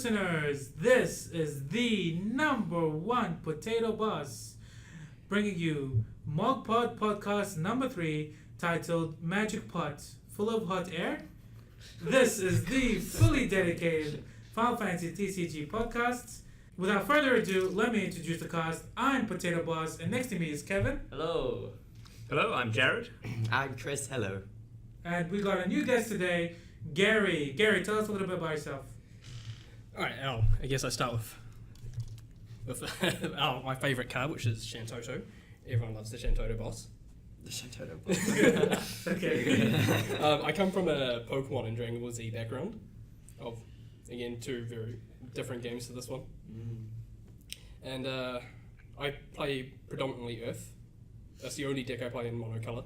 listeners, this is the #1 potato boss, bringing you MogPod podcast number 3, titled Magic Pot, Full of Hot Air. This is the fully dedicated Final Fantasy TCG podcast. Without further ado, let me introduce the cast. I'm Potato Boss, and next to me is Kevin. Hello. Hello, I'm Jared. I'm Chris. Hello. And we got a new guest today, Gary. Gary, tell us a little bit about yourself. Alright, I guess I start with my favourite card, which is Shantoto. Everyone loves the Shantoto boss. The Shantoto boss. Okay. I come from a Pokemon and Dragon Ball Z background of, again, two very different games to this one. And I play predominantly Earth. That's the only deck I play in monocolour.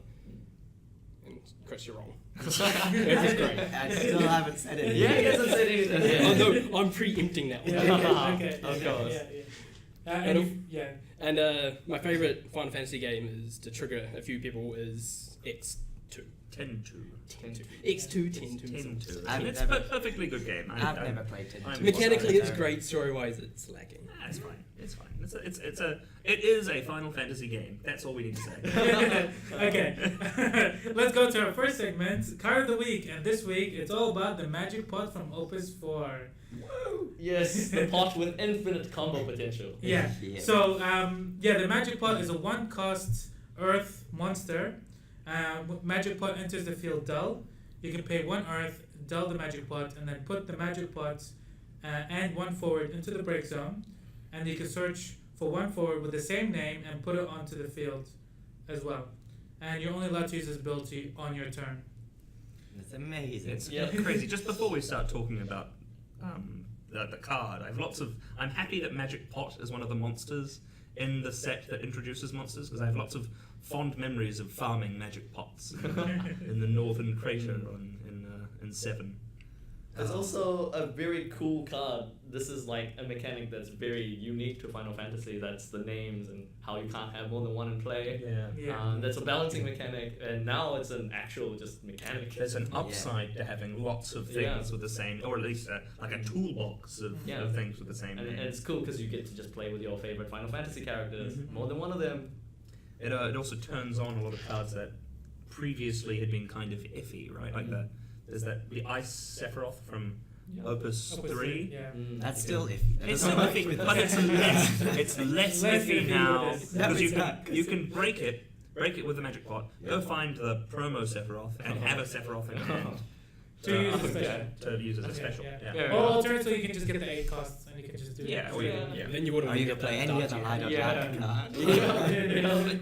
And Chris, you're wrong. Earth is great. I still haven't said it. Yeah, he hasn't said anything. Oh no, I'm preempting that one. Okay. Of course. And my favourite Final Fantasy game is, to trigger a few people, is X2. 10-2. X2, 10-2. 10-2. I've It's never- a perfectly good game. I've never played it. Mechanically, it's great. Story-wise, it's lacking. It's fine. It's fine. It is a Final Fantasy game. That's all we need to say. Okay. Let's go to our first segment, Card of the Week. And this week, it's all about the Magic Pot from Opus 4. Yes, the pot with infinite combo potential. Yeah. Yeah. So, the Magic Pot is a 1-cost Earth monster. Magic Pot enters the field dull. You can pay 1 Earth, dull the Magic Pot, and then put the Magic Pot and 1 forward into the break zone. And you can search for 1 forward with the same name and put it onto the field as well. And you're only allowed to use this ability on your turn. It's amazing. It's crazy. Just before we start talking about the card, I'm happy that Magic Pot is one of the monsters in the set that introduces monsters, because I have lots of fond memories of farming Magic Pots in the northern crater in 7. It's also a very cool card. This is like a mechanic that's very unique to Final Fantasy. That's the names and how you can't have more than one in play. Yeah. That's a balancing mechanic, and now it's an actual just mechanic. There's an upside to having lots of things with the same, or at least like a toolbox of things with the same And name. it's cool because you get to just play with your favorite Final Fantasy characters, more than one of them. It also turns on a lot of cards that previously had been kind of iffy, right? Like there's the Ice Sephiroth from Opus 3. Yeah. That's still iffy. It's iffy, but it's less iffy now, because you can break it with the Magic Pot. Go find the promo Sephiroth and have a Sephiroth in your hand. To use as a special. To use as a special. Or alternatively, you can just get the 8 costs and you can just do it. Then you wouldn't. Are you gonna play any other line of that card?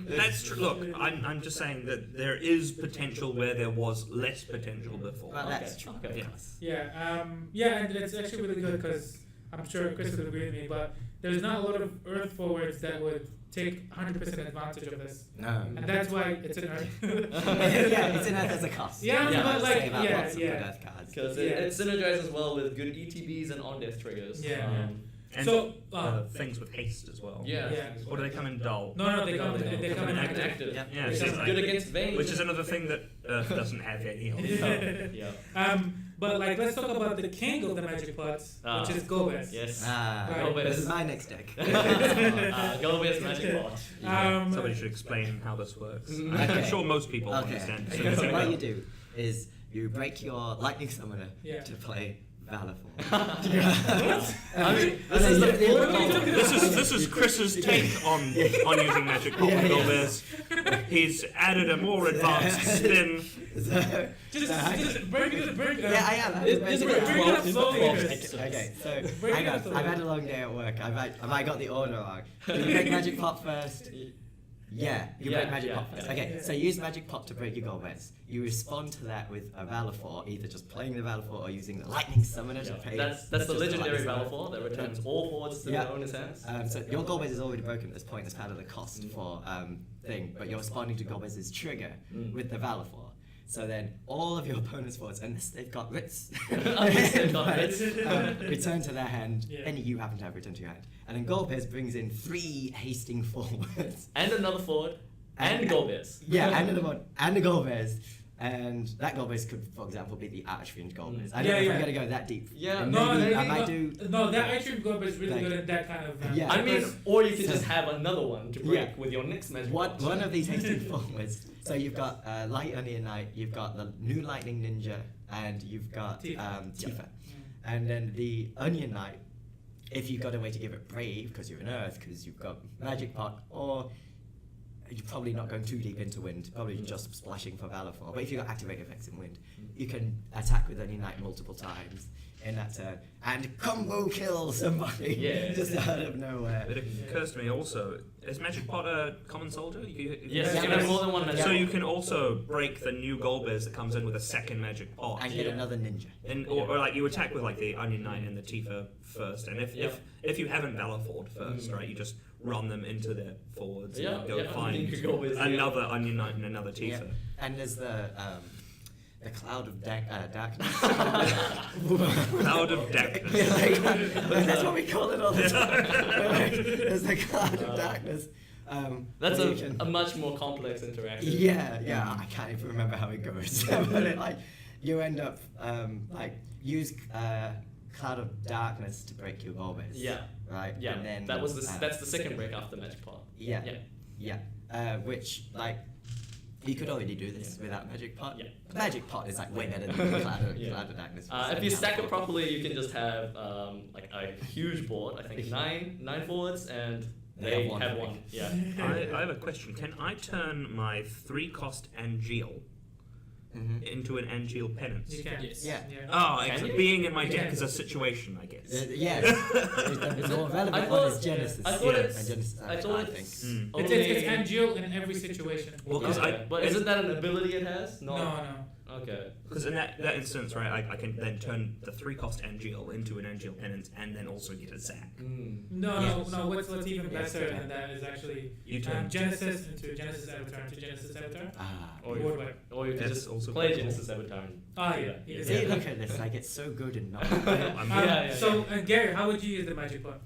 That's true. Look, I'm just saying that there is potential where there was less potential before. Well, that's true. Okay. And it's actually really good because I'm sure Chris would agree with me, but there's not a lot of Earth forwards that would take 100% advantage of this. No. And that's why it's an Earth. It's in Earth as a cost. But Say about lots of good yeah. Earth cards. Because it synergizes well with good ETBs and on-death triggers. And So, things with haste as well. Yeah. Or do they come in dull? No, they come in Active. active. Yeah, Which so is like- good against veins. Which is another thing that Earth doesn't have any of. Yeah. But let's talk about the king of the Magic Pots, which is Gomez. Yes. Right. This is my next deck. Gomez Magic Pot. Somebody should explain how this works. I'm Okay. sure most people understand. So what you do is you break your Lightning Summoner to play Valorfor. I mean, This is Chris's take on using Magic Pot with Golbez. He's added a more advanced spin. Just break it. Yeah, I am. There's about Bring it up 12 slowly. Okay, so hang on. I've had a long day at work. Have I got the order wrong? You break Magic Pot first. Yeah, you break Magic Pot first. Okay, so use Magic Pot to break your Golbez. You respond to that with a Valorfor, either just playing the Valorfor or using the Lightning Summoner to pay. That's the legendary Valorfor that returns all forwards to their owner's hands. So your Golbez is already broken at this point as part of the cost for thing, but you're responding to Golbez's trigger with the Valorfor. So then all of your opponent's forwards, unless they've got writs, return to their hand. Any you happen to have returned to your hand. And then Golbez brings in 3 hasting forwards. And another forward. And Golbez. Yeah, and another one. And a Golbez. And that goal base could, for example, be the Archfiend goal base. I Yeah, don't know if yeah. I'm going to go that deep. Yeah. And No, maybe that- I might do... No, that actually goal is really Like- good at that kind of. Yeah. I mean, because- or you could So- just have another one to break Yeah. with your next magic. One pot. of these hasting forwards. So you've got Light Onion Knight, you've got the new Lightning Ninja, and you've got Tifa. Tifa. And then the Onion Knight, if you've got a way to give it Brave, because you're an Earth, because you've got Magic Pot, or you're probably not going too deep into Wind, probably just splashing for Valor 4. But if you've got Activate Effects in Wind, you can attack with Onion Knight multiple times in that turn, and combo kill somebody Yeah. just out of nowhere. It occurs to me also, is Magic Pot a common soldier? Yes, Yeah. you can have more than one magic. So you can also break the new Golbez that comes in with a second Magic Pot. And get Yeah. another ninja. And, or like you attack with like the Onion Knight and the Tifa first, and if you haven't Valor Ford first, right, you just run them into their forwards and then go find you could go with another Onion Knight and another Tifa. Yeah. And there's the Cloud of Darkness. Cloud of Darkness. That's what we call it all the time. There's the Cloud of Darkness. That's where you can- a much more complex interaction. Yeah. I can't even remember how it goes. But you end up use Cloud of Darkness to break your goal base. Yeah. Right. Yeah. And then, That's the second break after magic pot. Yeah. Yeah. Which you could already do this without Magic Pot. Yeah. Magic Pot is way better than Cloud of Darkness. If you stack it properly, you can just have a huge board. I think nine forwards, and they have one. Yeah. I have a question. Can I turn my 3-cost Angeal into an Angeal Penance? You can. Yes. Yeah. Oh, Can excellent. you? Being in my You deck can. is a situation, I guess. Yes. The more relevant I one is thought- Genesis. I thought Yeah. it's. And Genesis, I thought I it's. Mm. It's Angeal in every situation. Well, 'cause But isn't that an ability it has? No. Okay. Because in that instance, right, I can then turn the 3-cost Angeal into an Angeal Penance and then also get a Zac. No. What's even better than that is actually You turn Genesis into Genesis Avatar into Genesis Avatar. Or Board you, wipe. or you can That's just also play cool. Genesis every time. Ah, yeah. Yeah. See, look at this. It's so good and not. So, Gary, how would you use the magic pot?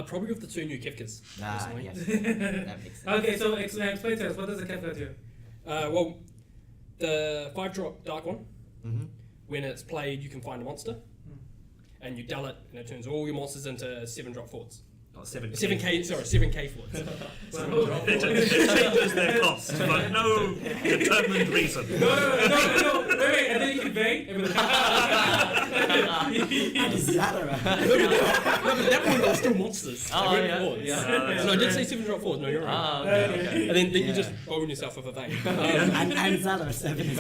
Probably with the 2 new Kefkas. personally. Yes. That makes sense. Okay, so explain to us, what does the Kefka do? Well, the 5-drop Dark one, Mm-hmm. when it's played, you can find a monster, and you dull it, and it turns all your monsters into 7-drop forwards. Oh, 7K. 7K forwards. It changes their cost, but no determined reason. No, wait, and then you can bang, and be like, And Zalora. No, but that one was still monsters. Oh, They weren't yeah, forwards. yeah. No, I did say 7-drop forwards. No, you're right. Ah, okay. And then Yeah. you just bone yourself with a vein. And Zalora 7 is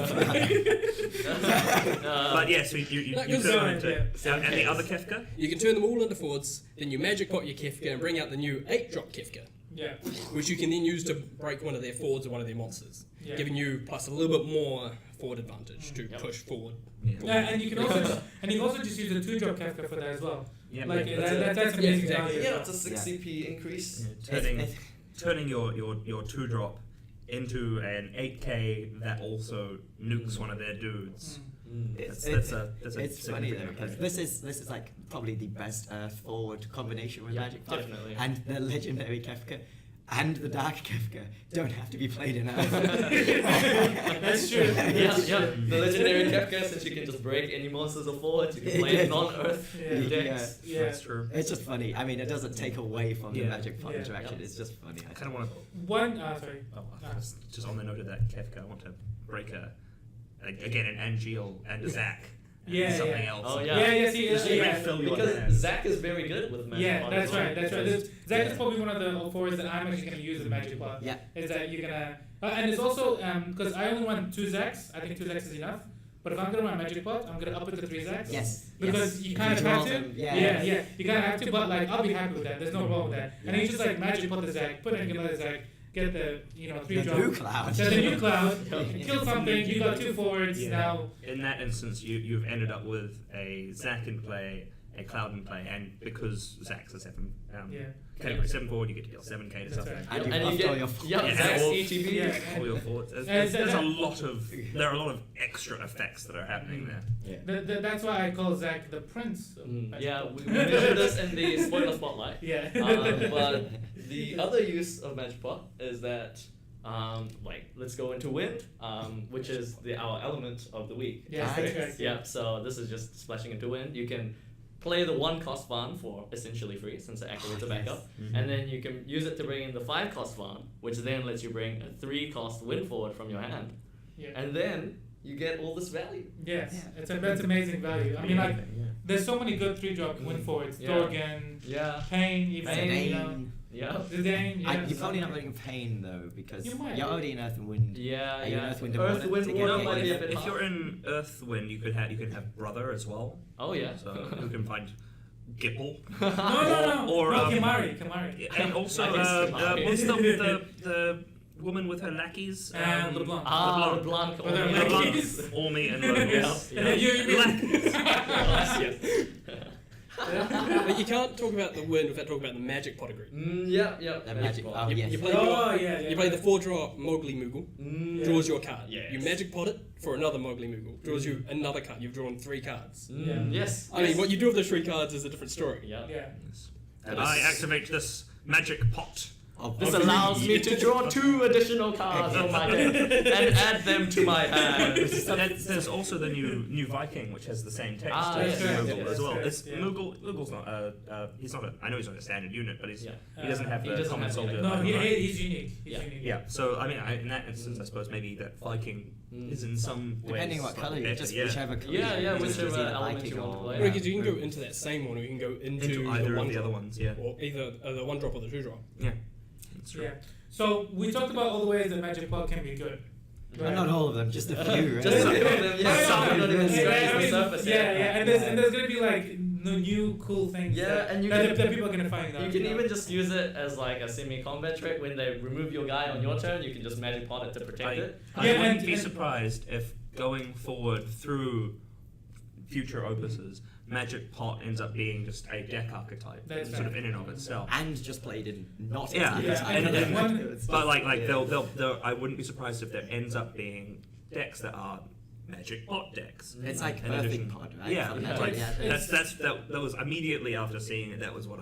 But yes, you That turn goes them on, into. And the other Kefka? You can turn them all into forwards, then you magic pot your Kefka and bring out the new 8-drop Kefka, yeah. which you can then use to break one of their forwards or one of their monsters, Yeah. giving you plus a little bit more forward advantage to Yep. push forward. Yeah, and you can also just use the 2-drop Kefka for that as well. Yeah, Like but that's Yeah, amazing exactly. value. Yeah, it's a 6 CP increase. turning your 2-drop into an 8K that also nukes one of their dudes. That's a It's funny though, significant because mechanic. this is like probably the best forward combination with Yeah, Magic Pot. definitely. And the legendary Kefka and the Dark Kefka don't have to be played in That's true. Yeah. The legendary Kefka, since you can just break any monsters or forwards, you can play Yeah. non-Earth Yeah. decks. Yeah. That's true. It's just funny. I mean, it doesn't take away from the Yeah. Magic Pot Yeah. interaction. Yeah. It's just funny. I kind of want to. One, sorry. Just on the note of that Kefka, I want to break again an Angeal and a Zac. And Yeah, something yeah. else. Oh, Yeah, see, Just yeah. refill your Because hand. Zac is very good with magic. Yeah, Pot that's as well. right. Zac is probably one of the forwards that I'm actually going to use with Magic Pot. Yeah. Is that you're gonna, and it's also because I only want 2 Zacs. I think 2 Zacs is enough. But if I'm gonna run Magic Pot, I'm gonna up it to 3 Zacs. Yes. Because yes. you kind of draw have to. them. Yeah, you kind of have to. But like, I'll be happy with that. There's no problem with that. And then you just like Magic Pot the Zac, put in another Zac, get the 3 The drop. new cloud. Then the new cloud, kill something. You got 2 forwards Yeah. now. In that instance, you've ended up with a Zac in play, a Cloud in play, and because Zac's a 7 Yeah. category 7 forward, you get to deal 7K to That's something. right. And you And you buffed get all your Yeah, Zac's all- ETB. Yeah. All your forwards. And There's a that- lot of there are a lot of extra effects that are happening there. That's why I call Zac the Prince. of Magic Yeah, Pot. we mentioned this in the spoiler spotlight. Yeah. But the other use of Magic Pot is that Like let's go into wind, which is our element of the week. Yeah, Nice. that's correct. Yeah, so this is just splashing into wind. You can play the 1-cost Vaan for essentially free since it activates a backup. And then you can use it to bring in the 5-cost Vaan, which then lets you bring a 3-cost wind forward from your hand. Yeah. And then you get all this value. Yes, that's amazing value. I mean, like, there's so many good 3-drop win forwards. Yeah. Dorgan, Yeah. Pain, even, Pain. you know. Yeah. The Dane, yeah. You're probably not running Pain though, because You might. you're already in Earth and Wind. Yeah, Are you yeah. Earth, Wind, and Earth, Water Wind, to get Water it? might be a bit If hard. you're in Earthwind, you could have Brother as well. Oh yeah. So you can find Gipple. No. Or, no, um, Kimari. And also, Nice. what's the woman with her lackeys? LeBlanc. LeBlanc. Or their LeBlanc, lackeys. Orme, and Yeah. Logos. And then you mean- Yes. But you can't talk about the wind without talking about the magic pot agreement. Yeah. The magic. Oh You, yes. you play Oh, your, yeah. you play the 4-drop Mowgli Moogle, draws your card. Yes. You magic pot it for another Mowgli Moogle, draws you another card. You've drawn 3 cards. Yes. I mean, what you do with those 3 cards is a different story. Yeah. Yeah. And I activate this magic pot. This allows me to draw 2 additional cards from my deck and add them to my hand. There's also the new Viking, which has the same text Yes, as yes, Moogle yes, as well. yes, It's yeah. Moogle's not. He's not. I know he's not a standard unit, but he doesn't have He the doesn't common have the- soldier. No, item, right? he's unique. He's Yeah. unique. Yeah. So I mean, in that instance, I suppose maybe that Viking is in some ways Depending what colour you better, just yeah. whichever colour. Yeah, you yeah, use, whichever it's either element Viking you want to or- play. Or you can go into that same one, or you can go into Into the either one of the other drop, ones, yeah. or either the 1-drop or the 2-drop. Yeah. That's true. Yeah. So we talked about all the ways that Magic Pot can be good. Well, not all of them, just a few. Right? Just a few of them, yeah. Yeah, Some yeah, not even yeah, scratching I the mean, surface. yeah, and there's gonna be like new cool things. Yeah, that, and you that, can- that people are gonna find out. You can know? even just use it as like a semi-combat trick. When they remove your guy on your turn, you can just magic pot it to protect it. I Yeah, wouldn't and- be and- surprised if going forward through future opuses, Magic Pot ends up being just a deck archetype, That's sort of right. in and of itself. And just played in not Yeah, as yeah, and- and one- It's But just- like yeah. they'll I wouldn't be surprised if there ends up being decks that are Magic Pot decks. It's like In Earthing addition- Pod, right? Yeah, For the yeah. magic, like, yeah. that was immediately after seeing it. That was what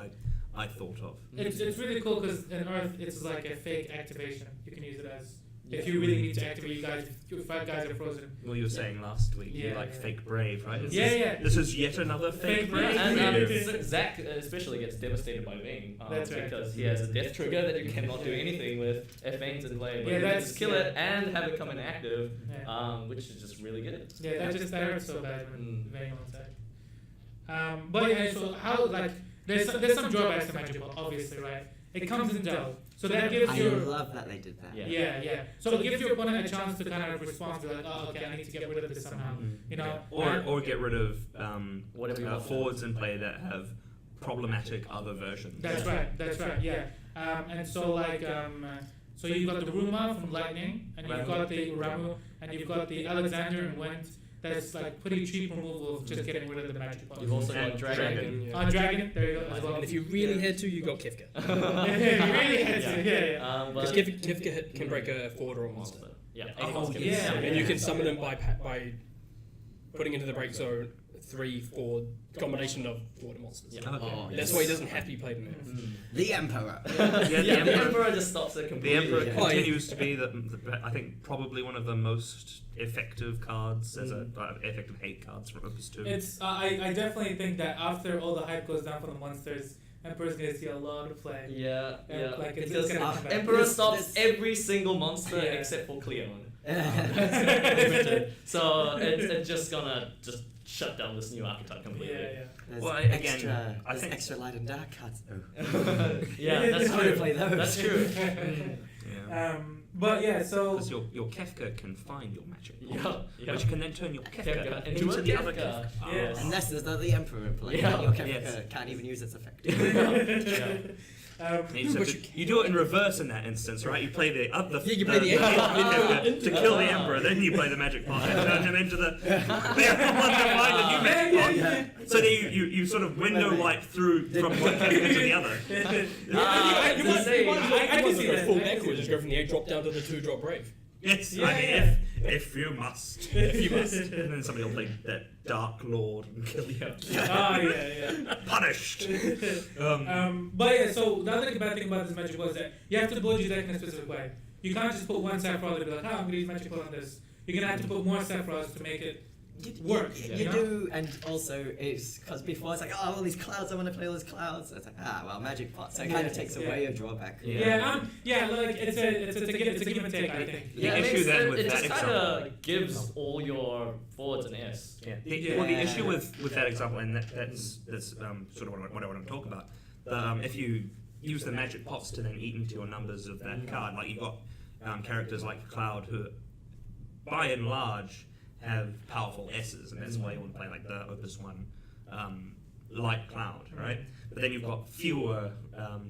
I thought of. It's really cool because in Earth it's like a fake activation. You can use it as if you really need to activate you guys. If your 5 guys are frozen. Well, you were saying last week you Yeah, like yeah. fake brave, right? Is Yeah, this, yeah. This is yet another fake Fake brave. brave. And Zach especially gets devastated by Vayne That's right. because he has a death trigger that you cannot do anything with if Vayne's in play. But Yeah, you can that's- just kill it and have it come inactive, Yeah. which is just really good. Yeah, that hurts so bad when Mm. Vayne on side. But yeah, so how like there's some drawbacks to Magic Ball, obviously, right? It comes in Dell, so that gives I your love that they did that. Yeah. yeah. So it gives your opponent a chance to kind of respond to like, oh, okay, I need to get rid of this somehow, you know. Or get rid of Whatever you want. forwards in play that have problematic other versions. That's right. Yeah. And so like so you've got the Ruma from Lightning, and you've got the Ramu, and you've got the Alexander and Went. That's like pretty cheap removal of just getting rid of the magic ball. You've also And got Dragon. Yeah. Dragon, there you go as well. And if you really had to, you got Kefka. you really had to, yeah. Because Kefka can break a forward or a monster. Yeah. Oh, Eight yeah. And you can summon him by putting into the break zone 3-4 combination of forward monsters. Yeah. Okay. Oh, That's yes. why he doesn't have to be played in Earth. The Emperor. Yeah, the Emperor just stops it The completely. Emperor Oh, yeah. continues to be I think probably one of the most effective cards as effective hate cards from Opus 2. It's I definitely think that after all the hype goes down for the monsters, Emperor's gonna see a lot of play. Yeah, yeah. Like it's because gonna come back. Emperor stops This- every single monster Yeah. except for Cleon. There's So it's just gonna just shut down this new archetype completely. Yeah. Well, again, extra, I there's think- extra light and dark cards. Oh. Yeah, that's How do you true. play those? That's true. Yeah. But yeah, so Because your Kefka can find your magic pot, Yeah, which can then turn your Kefka, Kefka into into a the other Kefka. Kefka. Yes. Unless there's the Emperor in play, Yeah. your Kefka Yes. can't even use its effect. Yeah. You do it in reverse in that instance, right? You play the other. Yeah, you play the Emperor. to kill the Emperor, then you play the magic pot and turn him into the one to find the new magic pot. So that you sort of window wipe through from one Kefka to the other. You might I can see go that. full I can see backwards, just that. go from the 8-drop down to the 2-drop brave. Yes, Yeah, I mean, yeah. if you must. If you must. And then somebody will play that Dark Lord and kill you. Oh yeah. Punished. But yeah, so the other bad thing about this magic was that you have to build your deck in a specific way. you can't just put one Sephiroth and be like, oh, I'm gonna use magic pot on this. You're gonna have to put more Sephiroths to make it work. You do, and also it's because before it's like, oh, all these clouds, I want to play all these clouds. It's like, well, magic pot. So it kind of takes away a drawback. Like it's a give and take, I think. The issue then with it that just kind of example gives all your forwards an S. Well, the issue with that example, and that's sort of what I'm talking about. If you use the magic pots to then eat into your numbers of that card, like you've got characters like Cloud who, by and large, have powerful S's, and that's why you want to play like the Opus 1 like Cloud, right? But then you've got fewer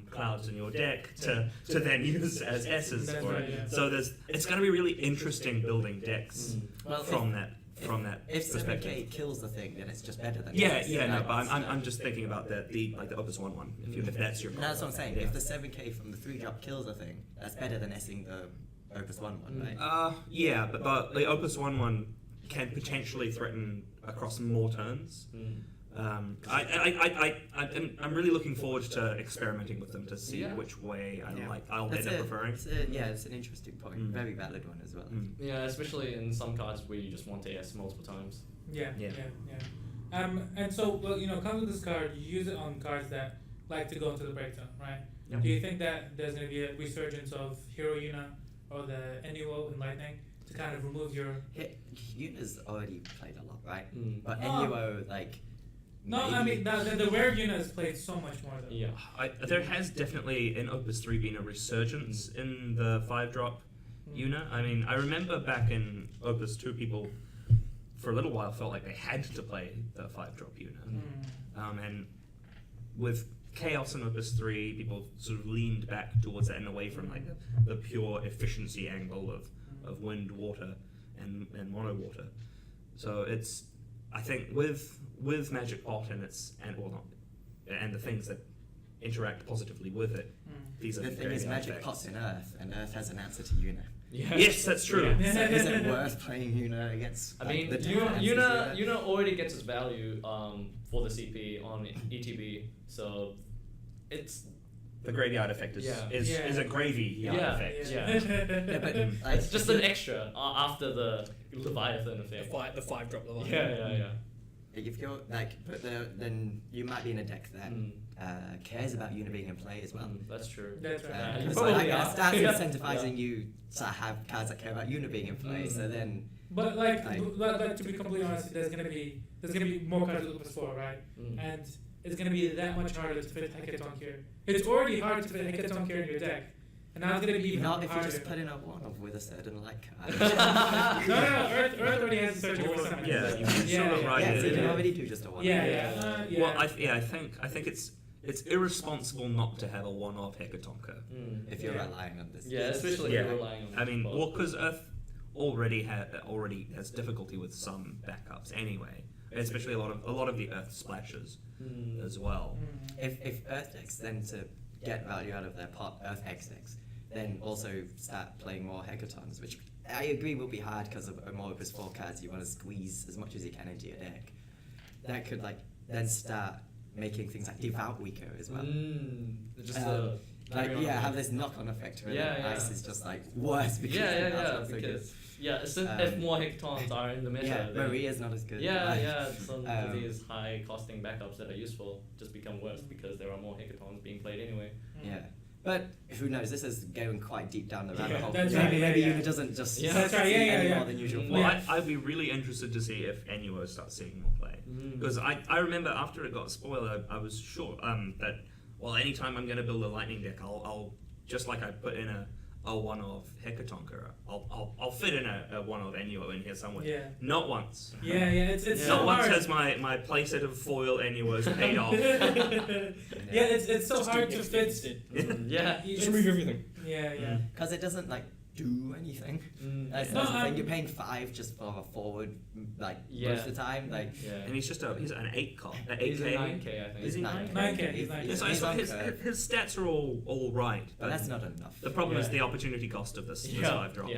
Clouds in your deck to then use as S's for it. So it's going to be really interesting building decks from that If perspective. 7K kills the thing, then it's just better than But I'm just thinking about the Opus 1 one. If that's your problem. That's what I'm saying. If the 7K from the 3-drop kills the thing, that's better than S'ing the Opus 1 one, right? But the Opus 1 can potentially threaten across more turns. I'm really looking forward to experimenting with them to see which way I'll end up preferring. It's an interesting point. Very valid one as well. Yeah, especially in some cards where you just want to S multiple times. And so, comes with this card, you use it on cards that like to go into the breakdown, right? Yep. Do you think that there's going to be a resurgence of Hero Yuna or the Enuo in Lightning to kind of remove your... Yuna's already played a lot, right? But Oh. Enuo, like... No, I mean, the rare Yuna has played so much more, though. Yeah. There has definitely in Opus 3 been a resurgence in the 5-drop Yuna. I mean, I remember back in Opus 2, people for a little while felt like they had to play the 5-drop Yuna. And with Chaos in Opus 3, people sort of leaned back towards that and away from like the pure efficiency angle of wind, water, and mono water. So it's, I think with Magic Pot and the things that interact positively with it, these are the thing is, Magic Pot's in Earth, and Earth has an answer to Yuna. Yeah. Yes, that's true. Yeah. So is it worth playing Yuna against? I mean, the Yuna already gets its value for the CP on ETB, so it's The graveyard effect is a gravy effect. It's just an extra after the Leviathan effect. The 5-drop the line. Yeah. If you're then you might be in a deck that cares about Yuna being in play as well. That's true. That's right. You Because probably are. that's incentivizing you to have cards that care about Yuna being in play. So then, But to be completely honest, there's gonna be more cards with Opus 4, right? And it's gonna be that much harder to fit Hecaton here. It's already hard to fit Hecaton here in your deck, and now it's gonna be even not if you harder. just put in a one-off with a certain like card. No, Earth already has a surgical summon. Yeah, you can sort of write Yeah, it so you in. can already do just a one. Well, I think it's irresponsible not to have a one-off Hecatonka. If you're relying on this. Yeah, especially if you're relying on. I mean, both. well, because Earth already has difficulty with some backups anyway, especially a lot of the Earth splashes as well. If Earth decks then to get value out of their pot, Earth X decks, then also start playing more Hecatons, which I agree will be hard because of more Opus 4 cards. You want to squeeze as much as you can into your deck. That could then start making things like Devout weaker as well. Just have this knock-on effect where Ice is just like worse because if more Hectons are in the meta, then Maria's not as good. Some of these high costing backups that are useful just become worse because there are more Hectons being played anyway. But who knows? This is going quite deep down the rabbit hole. That's Maybe right, Yuna doesn't just see that's right, any more than usual. Well, I'd be really interested to see if Enuo starts seeing more play. Because I remember after it got spoiled, I was sure that, well, anytime I'm going to build a lightning deck, I'll just like I put in a one-of Hecatonka, I'll fit in a one-of Enuo in here somewhere. Yeah. Not once. It's Not so once hard. has my playset of foil Enuos paid off. It's so hard to fit. Just remove everything. Because it doesn't like do anything. That's the thing. You're paying 5 just for a forward, most of the time. And he's an 8 cop. He's a 8K. 9K, I think. Is he 9K? He's 9K. Yes, I saw his stats are all right. But that's not enough. The problem is the opportunity cost of this 5-drop.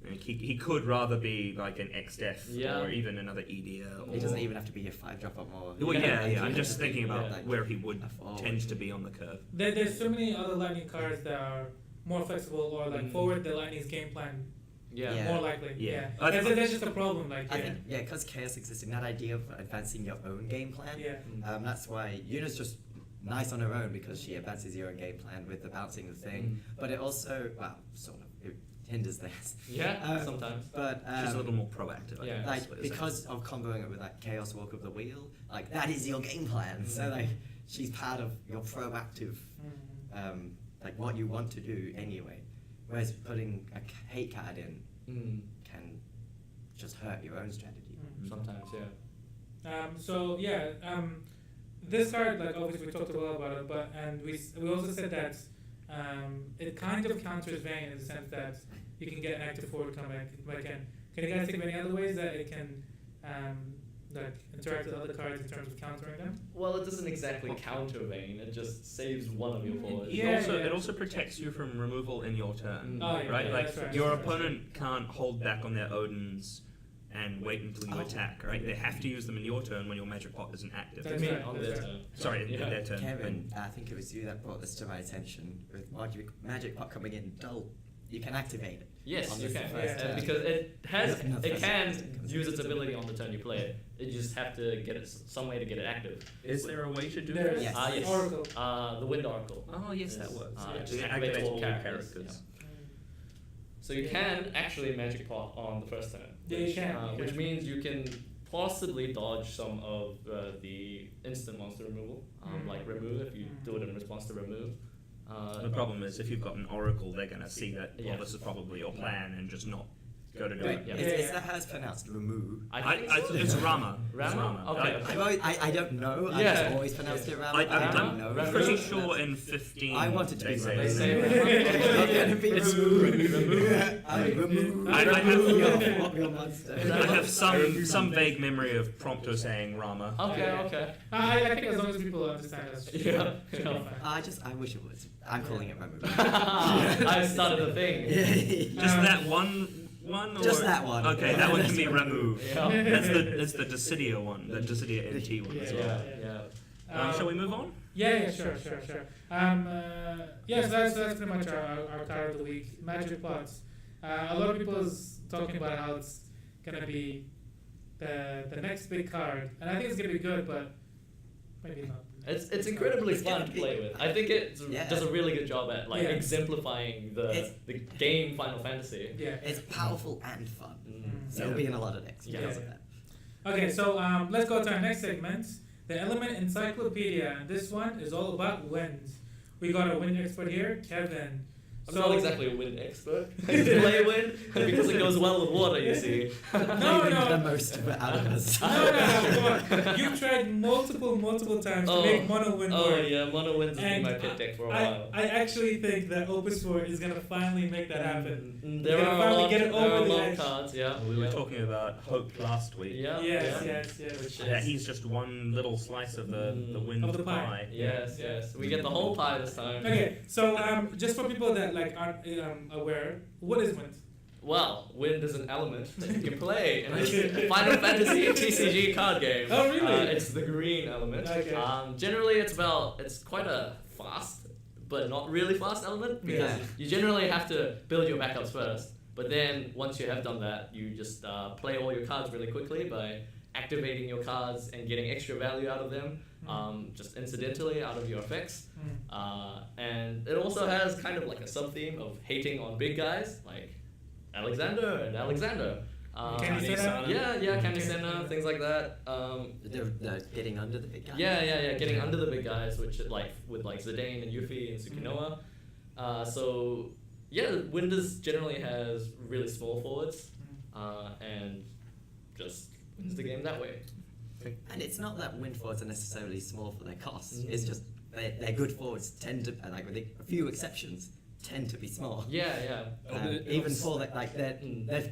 He could rather be like an XDEF or even another EDL. It doesn't even have to be a 5-drop or more. Well, I'm just thinking about where he would tend to be on the curve. There's so many other lightning cards that are more flexible or like forward the Lightning's game plan Yeah. more likely. Yeah. Yeah. I think- That's just a problem. Like I think, yeah, because chaos exists in that idea of advancing your own game plan. yeah. That's why Yuna's just nice on her own because she advances your own game plan with the bouncing of the thing. But it also, well, sort of, it hinders theirs. Yeah, sometimes. But She's a little more proactive. I Yeah. think, like is what you're because of comboing it with like chaos walk of the wheel, like that is your game plan. So like she's part of your proactive, like what you want to do anyway. Whereas putting a hate card in can just hurt your own strategy. Sometimes, yeah. So yeah, this card, like obviously we talked a lot about it, but and we also said that it kind of counters Vayne in the sense that you can get an active forward comeback. Like, can you guys think of any other ways that it can like interact with other cards in terms of countering them? Well, it doesn't exactly counter Vayne, it just saves one of your forwards. Yeah. It also protects you from removal in your turn. Oh, yeah, right? yeah, Like that's right. your That's right. opponent can't hold back on their Odins and wait until you attack, right? They have to use them in your turn when your magic pot isn't active. That's I mean, right, on that's their right. turn. Sorry, in their turn. Kevin, I think it was you that brought this to my attention with magic pot coming in dull. You can activate it. Yes, on you the can. first turn. Because it has, No, it first can turn. use its ability on the turn you play it. You just have to get it some way to get it active. Is there a way to do There that? is Yes. Yes. Oracle. The Wind Oracle. Oh, yes, that works. Yeah. Yeah. Just To activate activate all all characters, characters. So you can actually magic pot on the first turn. Yeah, you can. Which means you can possibly dodge some of the instant monster removal, like remove if you do it in response to remove. The problem is if you've got an oracle, they're going to see that, well, Yeah. this is probably your plan and just not go to do Wait, it. Yeah. is that how it's pronounced? Remove. It's Rama. It's Rama? Okay. I don't know. I Yeah. just always pronounced it Rama. I I'm don't know. Rama? pretty sure in 15 I want it to be they say They it. say It's gonna be It's remove. Remove. I have- your monster. I have some vague memory of Prompto saying Rama. Okay. I think as long as people understand us. Yeah. should be fine. I wish it was. I'm calling it remove. I started the thing. Just that one. Or? Just that one. Okay, that one can be removed. Yeah. That's the Dissidia one, the Dissidia NT one as well. Yeah. Shall we move on? Yeah, sure. Yeah, so that's pretty much our card of the week. Magic pots. A lot of people is talking about how it's gonna be the next big card, and I think it's gonna be good, but maybe not. It's incredibly fun to play with. I think it Yeah. does a really good job at like Yeah. exemplifying the game Final Fantasy. Yeah. It's powerful and fun. So Yeah. it'll be in a lot of decks Yeah. because of that. Okay, so let's go to our next segment, the Element Encyclopedia, and this one is all about wind. We got a wind expert here, Kevin. I'm not exactly a wind expert. I just play wind because it goes well with water, you see. No. The most of it out of us. No, come on. You've tried multiple times to make mono wind Oh work. yeah, mono winds has been And my pit deck for a while. I actually think that Opus 4 is gonna finally make that happen. There You're are gonna a finally lot, get it there are over a the lot of edge. cards, yeah. We were talking about Hope last week. Yeah. Yes. Which That is- he's just one little slice of the wind Of the pie. Yes. We get the whole pie this time. Okay, so just for people that like aren't aware, what is wind? Well, wind is an element that you can play in this Final Fantasy TCG card game. Oh, really? It's the green element. Okay. Generally, it's quite a fast, but not really fast element because Yeah. you generally have to build your backups first. But then once you have done that, you just play all your cards really quickly by activating your cards and getting extra value out of them, just incidentally out of your effects. And it also has kind of like a sub-theme of hating on big guys like Alexander and Alexander. Can you say that? Yeah, Candy Senna, things like that. They're getting under the big guy. Yeah, getting under the big guys, which like with like Zidane and Yuffie and Tsukinoa. So yeah, Windows generally has really small forwards, and just wins the game that way. And it's not that wind forwards are necessarily small for their costs. It's just they're good forwards tend to, like with a few exceptions, tend to be small. Yeah. Even for that, like they're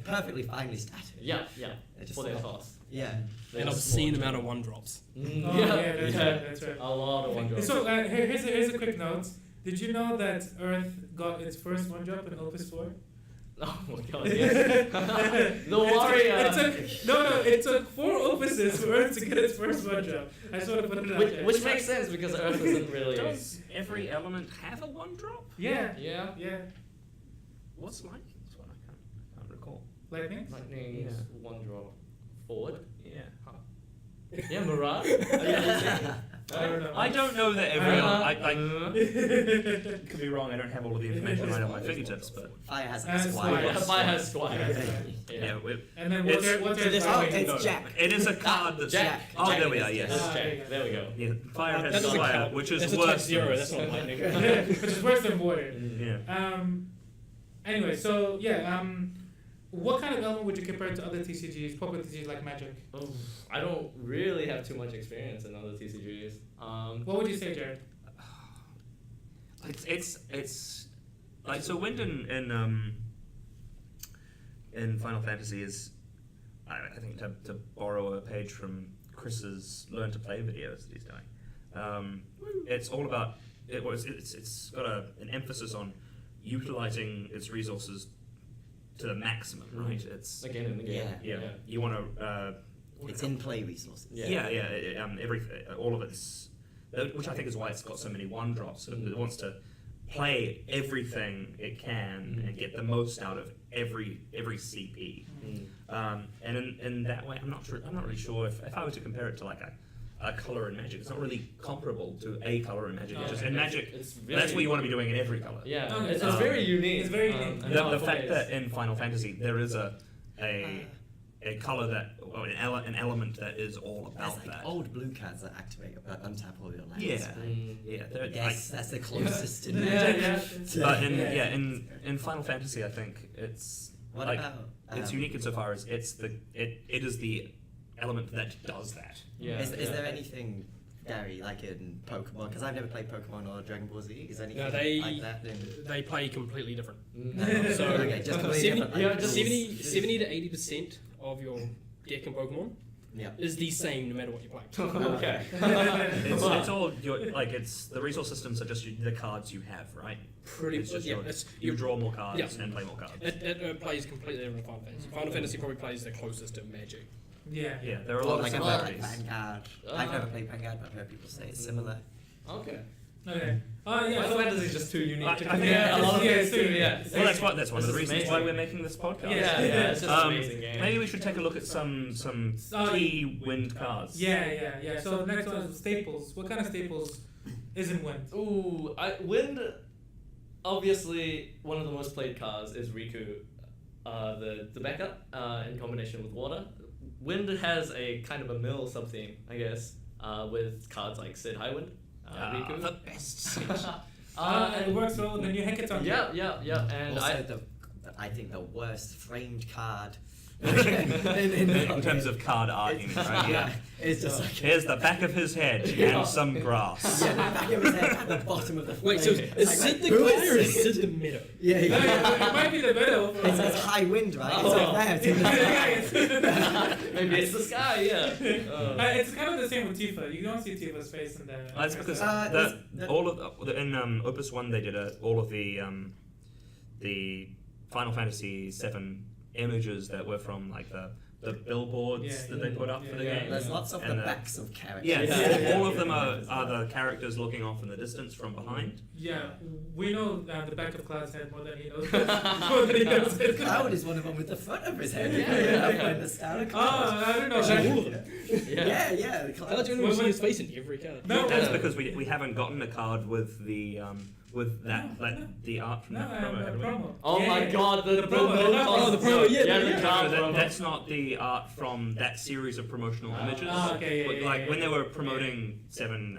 perfectly finely statted. Yeah. They're just For their small. cost. Yeah. They're An just obscene small. amount of one drops. Oh, yeah, that's right. A lot of one drops. So here's a quick note. Did you know that Earth got its first one drop in Opus 4? Oh my god, yes. The warrior. It took 4 opuses for Earth to get its first one drop. I just want to put it out there. Which makes sense because Earth isn't really. Does every element have a one drop? Yeah. Yeah. What's lightning's one? I can't recall. Lightning? Lightning Yeah. is 1 drop forward. Yeah. Yeah, Mirage. I don't know that everyone. I could be wrong. I don't have all of the information right on my fingertips, but Fire has And a squire. Squire. Fire has Squire. yeah, And then It's- what's So your this lightning? it's Jack. it is a card that's. Jack. Oh, Jack there we is- are. Yes. This is Ah, Jack. There we go. Yeah, fire That has doesn't fire, count. which is That's a worse. type 0, that's not lightning. Which is worse than water. Yeah. Anyway, so what kind of element would you compare to other TCGs, popular TCGs like Magic? Oh, I don't really have too much experience in other TCGs. What would you say, Jared? It's like so. Wind in Final Fantasy is, I think to borrow a page from Chris's Learn to Play videos that he's doing. It's all about it's got an emphasis on utilizing its resources to the maximum, right? It's Again and again. yeah. You want to. It's in play resources. Yeah. Everything, all of it's, which I think is why it's got so many 1-drops. It wants to play everything it can and get the most out of every CP. And in that way, I'm not really sure if I were to compare it to like a color in Magic, it's not really comparable to a color in Magic. It's just in Magic, It's very, that's what you want to be doing in every color. Yeah, Okay. it's very unique. It's very unique. and The not fact always- that in Final Fantasy there is a color that, or an element that is all There's about like that. old blue cards that activate untap all your lands. Yeah. Mm. Yeah, I guess that's the closest in Yeah, Magic. yeah. but in Final Fantasy, I think it's What like about? it's unique insofar as it is the element that does that. Yeah. Is yeah. there anything, Gary, like in Pokemon? Because I've never played Pokemon or Dragon Ball Z. Is there anything No, they- like that? They play completely different. Mm. So Okay, just completely 70, different. yeah, Like, just 70 to 80% of your deck in Pokemon Yeah. is the same no matter what you play. Okay. It's all it's the resource systems are just the cards you have, right? Pretty It's just yeah. you draw more cards Yeah. and play more cards. It plays completely different Final Fantasy. Final Fantasy probably plays the closest to Magic. Yeah. Yeah, there are a Well, lot of like I've heard like similarities. Vanguard. I've never played Vanguard, but I've heard people say it's similar. Okay. Okay. Oh yeah. Final so- Fantasy is just too unique I to think- compare. Yeah, a lot of yeah, things it's to too yeah. unique. Well, that's one of the This is reasons why amazing. we're making this podcast. Yeah, It's just an amazing game. Maybe we should take a look at some key wind cards. Yeah. So the next one is staples. What kind of staples is in Wind? Ooh, Wind. Obviously, one of the most played cards is Riku, the backup, in combination with water. Wind has a kind of a mill sub-theme, I guess, with cards like Sid Highwind, Riku. The best. And it works well with the new Hackathon. Yeah, and Also, I think the worst framed card. In terms of card art, you mean, right? Yeah, it's just like Here's the back of his head Yeah. and some grass. yeah, the back of his head at the bottom of the. Wait, so frame. is Like, Sid the who guy is or is Sid? Sid the meadow? Yeah, No, yeah. it might be the middle. It's high wind, right? Oh. It's like that. maybe it's the sky, yeah. It's kind of the same with Tifa. You don't see Tifa's face in the. That's because the- all of in Opus 1 they did all of the Final Fantasy 7 images that were from like the billboards Yeah, that they put up for the yeah. game. There's lots of And the backs of characters. Yeah, Yeah. all of them are the characters looking off in the distance from behind. Yeah, we know the back of Cloud's head more than he knows. More than he knows his Cloud is one of them with the front of his head. Yeah. Up in the star of Oh, Cloud. I don't know. Actually, all that. of them. Yeah, the I Cloud. thought you only see his face in every card. No, That's Yeah. because we haven't gotten a card with the the art from No, that I have promo. a have we? promo. Oh Yeah, my yeah. god, the promo. Oh, the promo, yeah, the yeah. card So promo. that's not the art from that series of promotional images. Okay, yeah, But, yeah, like yeah, when they yeah. were promoting 7,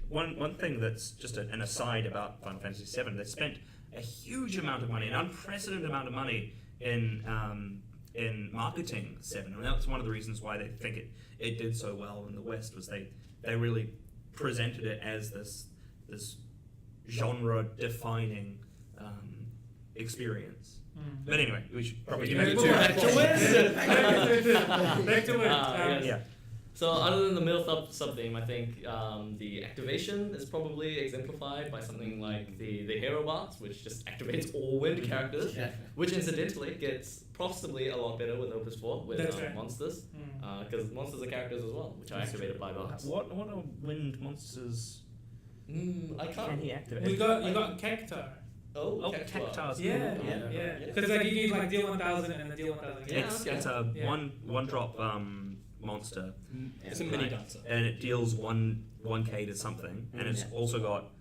one thing that's just an aside about Final Fantasy 7, they spent a huge amount of money, an unprecedented amount of money in marketing 7, and that's one of the reasons why they think it did so well in the West, was they really presented it as this genre defining experience. But anyway, we should probably Yeah, get go back back to to Wind. Back to Wind. Yes. Yeah. So other than the mill sub-theme, I think the activation is probably exemplified by something like the hero bots, which just activates all wind characters, Yeah. which incidentally gets possibly a lot better with Opus 4 with That's right. monsters, because monsters are characters as well, which are activated by bots. What are wind monsters I can can't. he activate? You got Cactar. Oh, Cactuars. Yeah, Yeah. yeah. Because like you need like deal 1,000 and then deal 1,000 again. Yeah. It's a Yeah. one drop monster, It's a mini dancer. and it deals 1k to something, and it's also got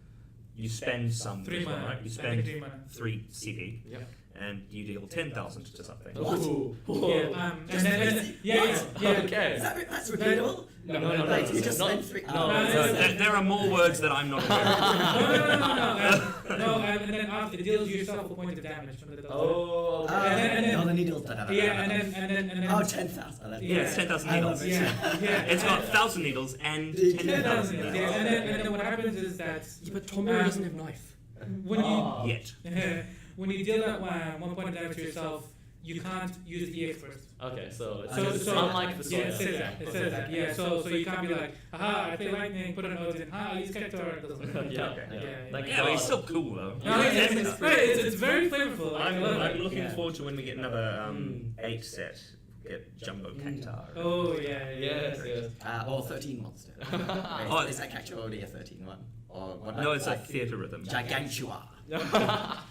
you spend some 3 as well, mana. right? You I spend think 3 mana. 3 CP, Yep. and you deal 10,000 to something. Ooh. Yeah, and then yeah. Okay. That's repeatable. No, Like, you just not- spend 3. no, There are more words that I'm not aware of. No, and then after it deals yourself a point of damage from the dot. Oh, okay. And then- Oh, the needles. Yeah, and then Oh, 10,000. Yeah, it's 10,000 I needles. love it. yeah. It's got 1,000 needles and 10,000 10,000 10,000. needles. Yeah, and then what happens is that Yeah, but Tomura doesn't have knife. when you Yet. when you deal that 1 point of damage to yourself, you can't use the EX first. Okay, so it's So unlike the yeah, sword. it says that. It says that. Yeah. So you can't be like, aha, I play lightning, put an Odin, I use Cactuar. It doesn't work. Yeah, Okay. yeah. Yeah, Like, Yeah, but it's still cool though. No, it's great. It's very flavorful. Like, I I'm love it. looking Yeah. forward to when we get another 8 set. Get Jumbo Cactar. Oh yeah. Yes, yes. Or 13 monster. Oh, Is that actually already a 13 one? Or what? No, it's a like theatre rhythm. Gigantua.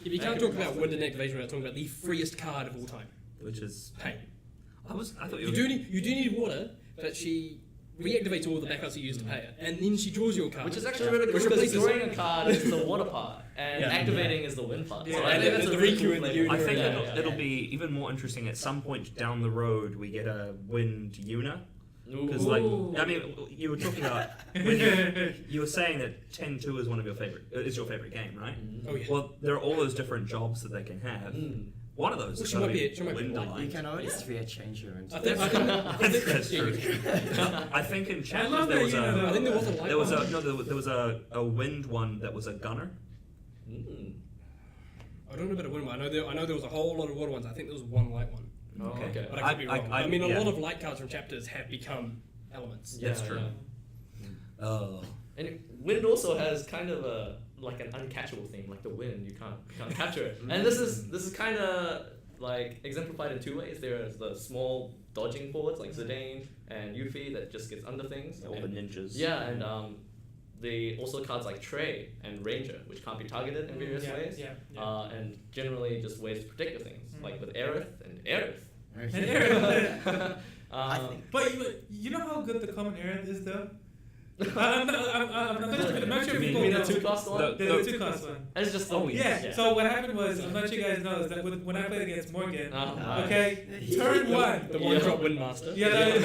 If you can't talk about wind and activation without talking about the freest card of all time. Which is Pain. I thought You do need water, but she reactivates all the backups you use to pay her, and then she draws your card. Which is actually really Which cool because replaces- drawing a card is the water part, and Yeah. activating is the wind part. Yeah. So I think that's The a really Riku cool and the flavor. I think Yeah, it'll be even more interesting at some point down the road. We get a wind Yuna because, like, I mean, you were talking about when you were saying that 10-2 is your favorite game, right? Oh yeah. Well, there are all those different jobs that they can have. One of those Well, is she gotta might be- she might be wind one. You aligned. can always sphere change your into. I think That's true. I think in I chapters love there that was you know I think there was a light there was one. there was a wind one that was a gunner. I don't know about a wind one. I know there was a whole lot of water ones. I think there was one light one, Oh, okay. but I could be wrong. I mean, a yeah. lot of light cards from chapters have become elements. That's true. Oh. And wind also has kind of a like an uncatchable theme, like the wind. You can't capture it. And this is kind of like exemplified in 2 ways. There's the small dodging forwards like Zidane and Yuffie that just gets under things. All the ninjas. Yeah, and the also cards like Trey and Ranger, which can't be targeted in various ways. Yeah. And generally just ways to protect your things, like with Aerith and Aerith. I think. But you know how good the common Aerith is though. I'm not sure if You people mean know. the 2-cost one? The 2-cost one. And it's just Yeah. So what happened was, I'm not sure you guys know, is that when I played against Morgan, okay, He- turn he- 1. The one drop Windmaster. Yeah,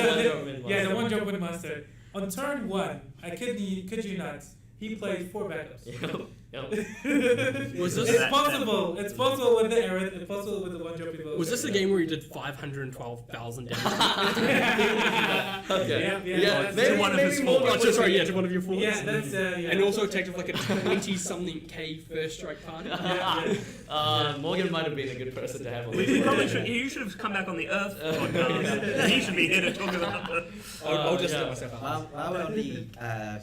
the one drop drop Windmaster. On turn 1, I kid you not, he played 4 backups. Was this It's possible. It's possible with the Aerith. It's possible with the one drop people. was this a game where you did 512,000 damage? Okay. Yeah. To Maybe one of his more. forwards. Oh, so sorry, yeah, to one of your forwards. Yeah, that's yeah. And also attacked with like a 20-something K first strike card. Morgan might have been a good person to have on You this. probably should. You should have come back on the Earth podcast. He should be here to talk about the. I'll just yeah. let myself out. While we're on the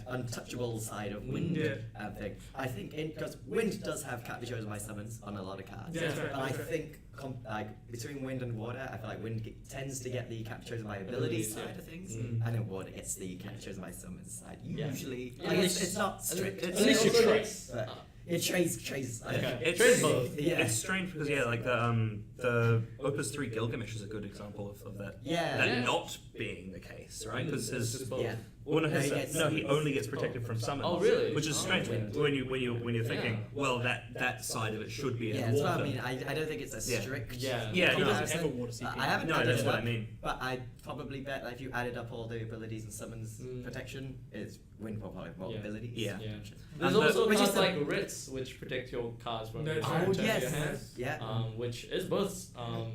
untouchable side of wind Yeah. thing, I think because wind does have captures my summons on a lot of cards, Yeah, that's right, but I that's right. think like between wind and water, I feel like wind tends to get the captures my abilities Abilities, yeah. side of things, Mm. and then water gets the captures my summons side. Yeah. Usually, Yeah, like, at it's least- not strict. At At least you also try. gets- But it trades. Okay. It's Trade both. Yeah. It's strange because like the Opus 3 Gilgamesh is a good example of that. Yeah. That Yeah. not being the case, right? Because It's just both. Yeah. Well, no, No, he gets he summons. only gets protected from summons. Oh, really? Which is Oh, strange okay. when you're thinking, Yeah. well, that side of it should be in Yeah, that's water. what I mean. I don't think it's a Yeah. strict. Yeah. Yeah, He no. doesn't have a water CP. I haven't No, added that's it what I up, mean. but I'd probably bet that if you added up all the abilities and summons Mm. protection, it's wind will probably have more Yeah. abilities. Yeah. Yeah. Protection. There's And also which is cards the- like Ritz, which protect your cards from That's your right. Oh turn to yes. your hands. Yeah. Which is both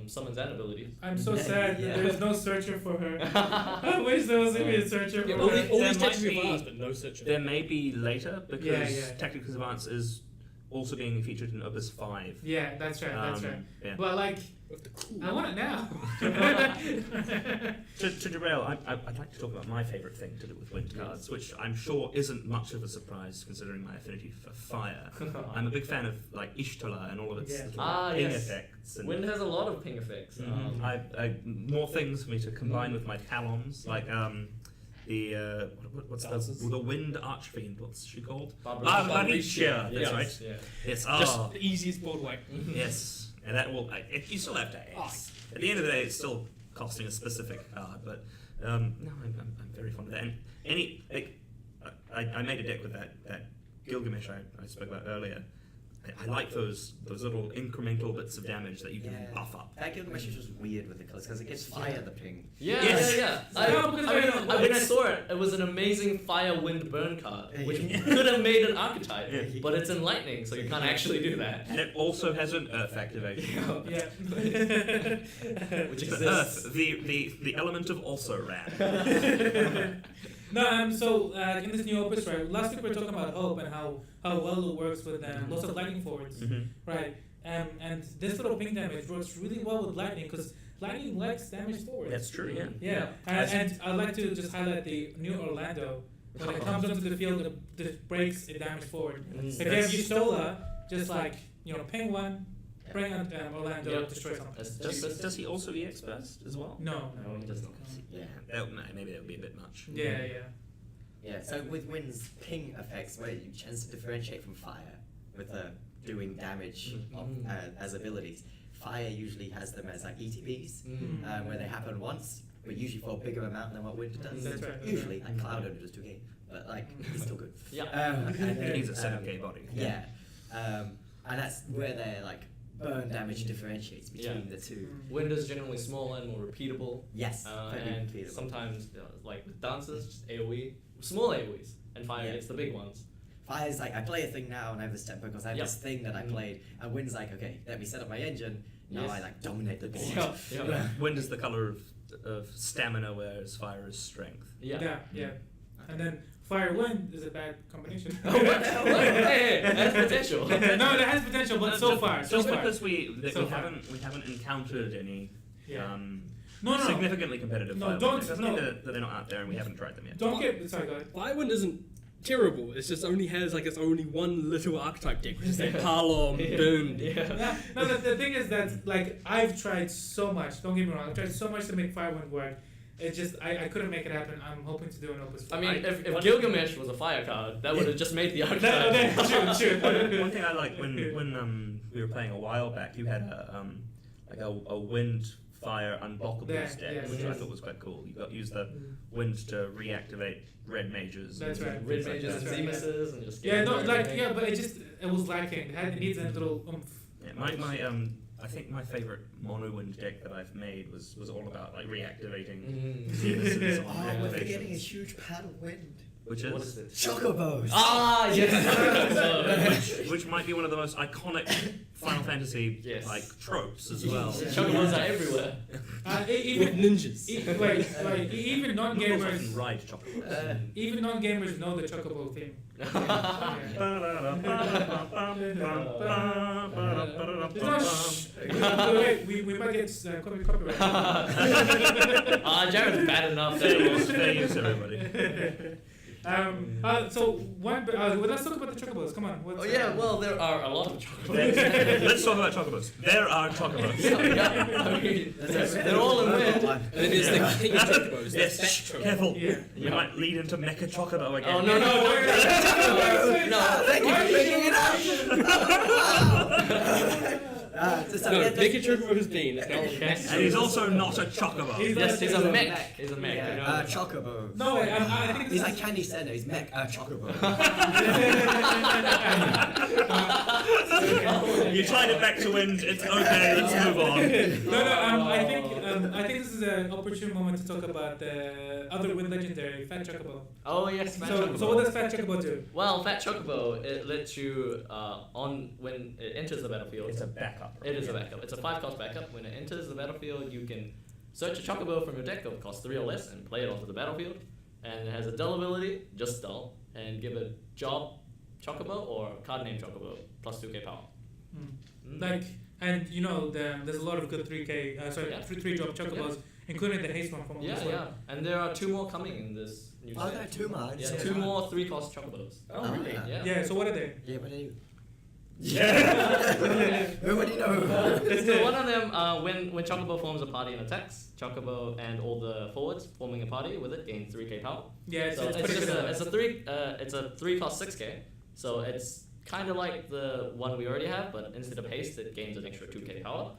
summons and abilities. I'm so Yeah, sad yeah. that there's no searcher for her. I wish there was a searcher Yeah, for all, her. all There these might tactics be- are fast, but no search. There may be later because Yeah. Tactics Advance is also being featured in Opus 5. Yeah, that's right. That's right. Yeah. But like, With the cool. I want it now. To derail, I'd like to talk about my favourite thing to do with wind cards, which I'm sure isn't much of a surprise considering my affinity for fire. I'm a big fan of like Ishtola and all of its Yeah. little ping Yes. effects. And Wind has a lot of ping effects. I more things for me to combine with my talons, like what's Dancers. the wind archfiend? What's she called? Barbaricia. That's right. Yeah. Yes. Just the easiest board way. Yes, and that will. You still have to ace. At the end of the day, it's still costing a specific card, but no, I'm very fond of that. And I made a deck with that Gilgamesh I spoke about earlier. I like those little incremental bits of damage that you can buff up. That Gilgamesh is just weird with the colours because it gives fire the ping. Yeah, Yes. When I saw it, it was an amazing fire, wind, burn card, which could have made an archetype, but it's in lightning, so you can't actually do that. And it also has an earth activation. Yeah. Which The exists. earth, the element of also ran. No, so in this new opus, right? Last week we were talking about hope and how well it works with lots of lightning forwards, right? And this little ping damage works really well with lightning because lightning likes damage forwards. That's true. Yeah. Yeah, and I'd like to just highlight the new Orlando. When it comes onto the field, it breaks a damage forward. If you have Yustola, just like ping one, bring on Orlando, destroy something. That's the cheapest. Does he also EX burst as well? No. No, he does not. Yeah. Maybe that would be a bit much. Yeah. Yeah, so with Wind's ping effects, where you chance to differentiate from fire with doing damage as abilities, fire usually has them as like ETBs, where they happen once, but usually for a bigger amount than what Wind does. That's right. Usually, like Cloud only does 2k, but like it's still good. Yeah. And then, It needs a 7k body. Yeah, and that's where their like burn damage differentiates between the two. Wind is generally smaller and more repeatable. Yes, very And repeatable. sometimes, like with dancers, just AoE, small AoEs, and fire hits the big ones. Fire's like, I play a thing now and I have this tempo because I have this thing that I played, and Wind's like, okay, let me set up my engine, now I like dominate the board. Wind is the color of stamina, whereas fire is strength. Yeah. And then fire wind is a bad combination. Hey, that's potential. No, it has potential, but so far. Just because we haven't encountered any No. significantly competitive No, fire don't- weapons. Doesn't no. mean that they're not out there and we haven't tried them yet. Don't get sorry, go ahead. Firewind isn't terrible. It just only has like its only one little archetype deck, which is that Parlom Doomed. Yeah. No, the thing is that like I've tried so much. Don't get me wrong. I've tried so much to make Firewind work. It just I couldn't make it happen. I'm hoping to do an opus. I mean, if Gilgamesh was a fire card, that would have just made the archetype. True. One thing I like when we were playing a while back, you had a wind fire unblockables deck, which I thought was quite cool. You use the wind to reactivate red mages. That's and right. things Red like mages and that. Zemuses and just Yeah, no, like but it was lacking. It needs a little oomph. Yeah, I think my favorite mono wind deck that I've made was all about like reactivating Zemuses on Oh, we're forgetting a activations, huge pad of wind. which What is is it? Chocobos! Ah, yes. which might be one of the most iconic Final Fantasy Yes. like tropes as well. Chocobos are everywhere. With Even ninjas. wait, even Non-gamers non-gamers, often ride chocobos. even non-gamers know the Chocobo theme. Wait, we might get copyright. Jared's bad enough that it was Fair use, everybody. So let's talk about the Chocobos. Come on. Oh yeah, well there are a lot of chocobos. Let's talk about chocobos. There are chocobos. Yeah, I mean, they're all in wind. And then there's the king of chocobos. the Yes, fat chocobo. careful. Yeah. We might lead into Mecha Chocobo again. Oh no, no, Thank you for bringing it up! No, Mecha Chocobo has been. It's now And he's also not a chocobo. Yes, he's a He's a mech. mech. He's a mech. Yeah, you know. Chocobo. No, wait, I think He's like Candy Center, he's mech, Chocobo. You tried it back to wind. It's okay. Let's move on. No, I think this is an opportune moment to talk about the other wind legendary, Fat Chocobo. Oh yes, Fat So Chocobo. what does Fat Chocobo do? Well, Fat Chocobo, it lets you when it enters the battlefield. It's a backup. It is a backup. It's a 5-cost backup. When it enters the battlefield, you can search a Chocobo from your deck that costs 3 or less and play it onto the battlefield. And it has a dull ability, just dull, and give a job Chocobo or card name Chocobo plus 2k power. Like, and there's a lot of good 3 drop Chocobos, including the haste one from Yeah, this one. yeah. And there are 2 more coming in this new set. There are 2 more? Yeah, 2 more 3-cost Chocobos. Oh, really? Yeah. Yeah, so what are they? Yeah, but Yeah. Nobody knows. So one of them, when Chocobo forms a party and attacks, Chocobo and all the forwards forming a party with it gain 3k power. Yeah, So it's it's pretty just good. it's a 3 cost 6k. So it's kind of like the one we already have, but instead of haste, it gains an extra 2k power.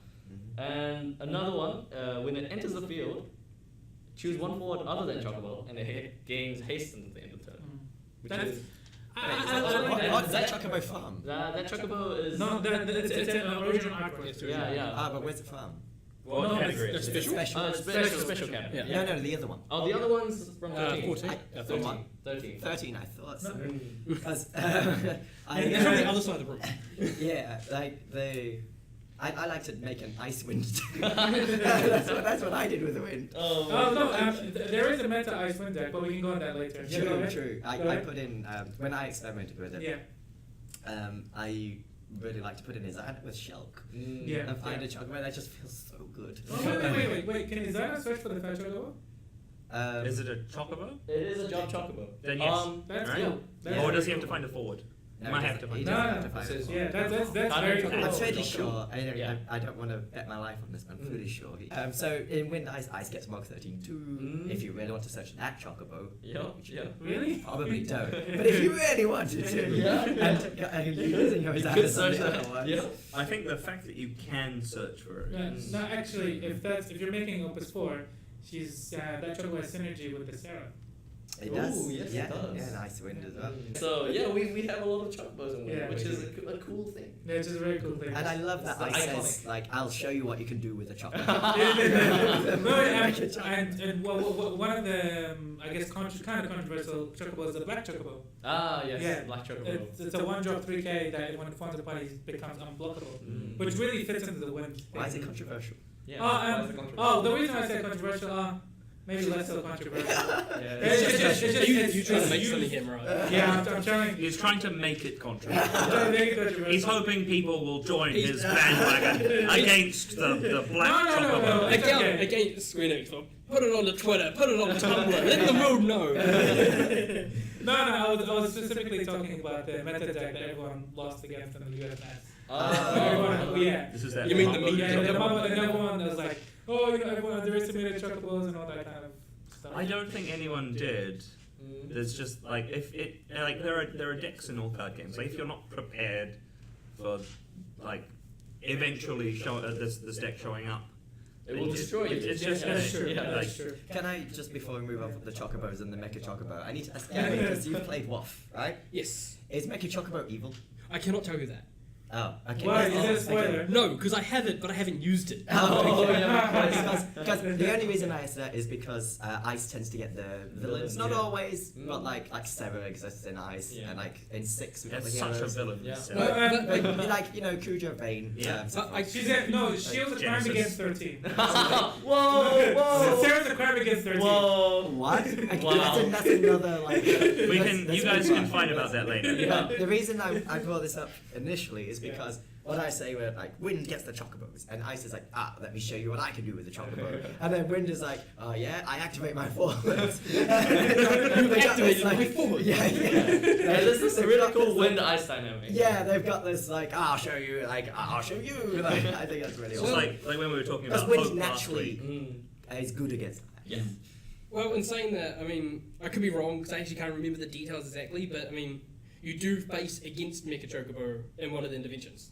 And another one, when it enters the field, choose one forward other than Chocobo, and it gains haste until the end of turn. Which That's- is What's that Chocobo farm? that Chocobo is No, it's an original artwork. yeah. But where's it from? What No, category it's is it? special. Special category. Yeah. No, the other one. Oh, the other one's from 13. 14. I- 13. 13. 13, I thought. So. No. Because It's from the other side of the room. yeah, like I like to make an ice wind. that's what I did with the wind. Oh no, there is a meta ice wind deck, but we can go on that later. Yeah, go True, ahead. true. Go I ahead. put in when I experimented with it. Yeah. I really like to put in Izana with Shulk Yeah. and find a chocolate that just feels so good. Oh, wait. Can Izana search for the fat chocobo? Is it a chocobo? It is a job Chocobo. Then yes. That's Right. cool. That's Or cool. does he have to find a forward? No, Might he have to doesn't- he find No, doesn't no, have to find it it. says- Yeah, that's Can't very do cool. I'm Oh, fairly okay. sure. Yeah. I don't want to bet my life on this, but I'm pretty sure. So in Wind Ice gets Mog 13 too. If you really want to search that chocobo, which you Really? probably don't. But if you really wanted to, and you're using your You Izana could on search the that. other one. Yeah. I think the fact that you can search for it. Yeah, no, actually, if you're making Opus 4, she's that chocobo has synergy with the Sarah. It does. Ooh, yes, it yeah, does. Yeah, nice wind as well. So yeah, we have a lot of Chocobos in Wind, Yeah, which we is do. a cool thing. Yeah, it's just a very cool thing. And I love that It's I iconic. says like I'll show you what you can do with a chocolate. No, and one of the I guess kind of controversial chocobos is the black chocobo. Ah yes, Yeah. Black Chocobo. It's a 1-drop 3k that when it forms a party becomes unblockable, which really fits into the wind. Why is it controversial? Yeah. Oh, why is it controversial? the reason I said controversial, maybe less so controversial. Yeah. It's just You trying to make used- something here, right? Yeah, I'm trying. He's trying to make it I'm controversial. trying to make it controversial. He's hoping people will join his bandwagon against the black No, chocobo. it's okay. Again, Square Enix, well, put it on the Twitter, put it on Tumblr, let the world know. No, I was specifically talking about the meta deck that everyone lost against in the US match. Yeah. This is that. You mean the Mumbo meat Yeah, the chocobo. one, and everyone was like, oh, everyone underestimated chocobos and all that kind of stuff. I don't think anyone did. There's just like if it like there are decks in all card games. Like if you're not prepared for like eventually this deck showing up, It will destroy you. It's Yeah, just that's true. Yeah, like, That's true. Can I just before we move on from the chocobos and the mecha chocobo, I need to ask Gary because you've played WoF, right? Yes, Is mecha chocobo evil? I cannot tell you that. Oh, okay. Why? yes, Is it a okay. spoiler? No, because I have it, but I haven't used it. Oh, okay. yeah. because the only reason I asked that is because Ice tends to get the villains. Not Yeah. always, but like Sarah exists in Ice, Yeah. and like in 6 we got the it's such a heroes. villain. Yeah. So- But- Like Cujo, Vayne. Yeah. so But I- She's a, no, Shield's a crime Genesis. against 13. Whoa! Sarah's a crime against 13. Whoa! what? Okay, Wow. that's another like. you guys can find about that later. Yeah. The reason I brought this up initially is because what I say where like Wind gets the chocobos and Ice is like, let me show you what I can do with the chocobo. And then Wind is like, oh yeah, I activate my forwards. You activated my forwards. Yeah. Yeah, this is a They've really got cool this, wind ice dynamic. Yeah, they've got this like, I'll show you, I'll show you. Like, I think that's really It's awesome. like when we were talking Because about Wind hope last naturally week. is good against that. Yes. Well, in saying that, I mean, I could be wrong because I actually can't remember the details exactly, but I mean, you do face against Mecha Chocobo in one of the interventions.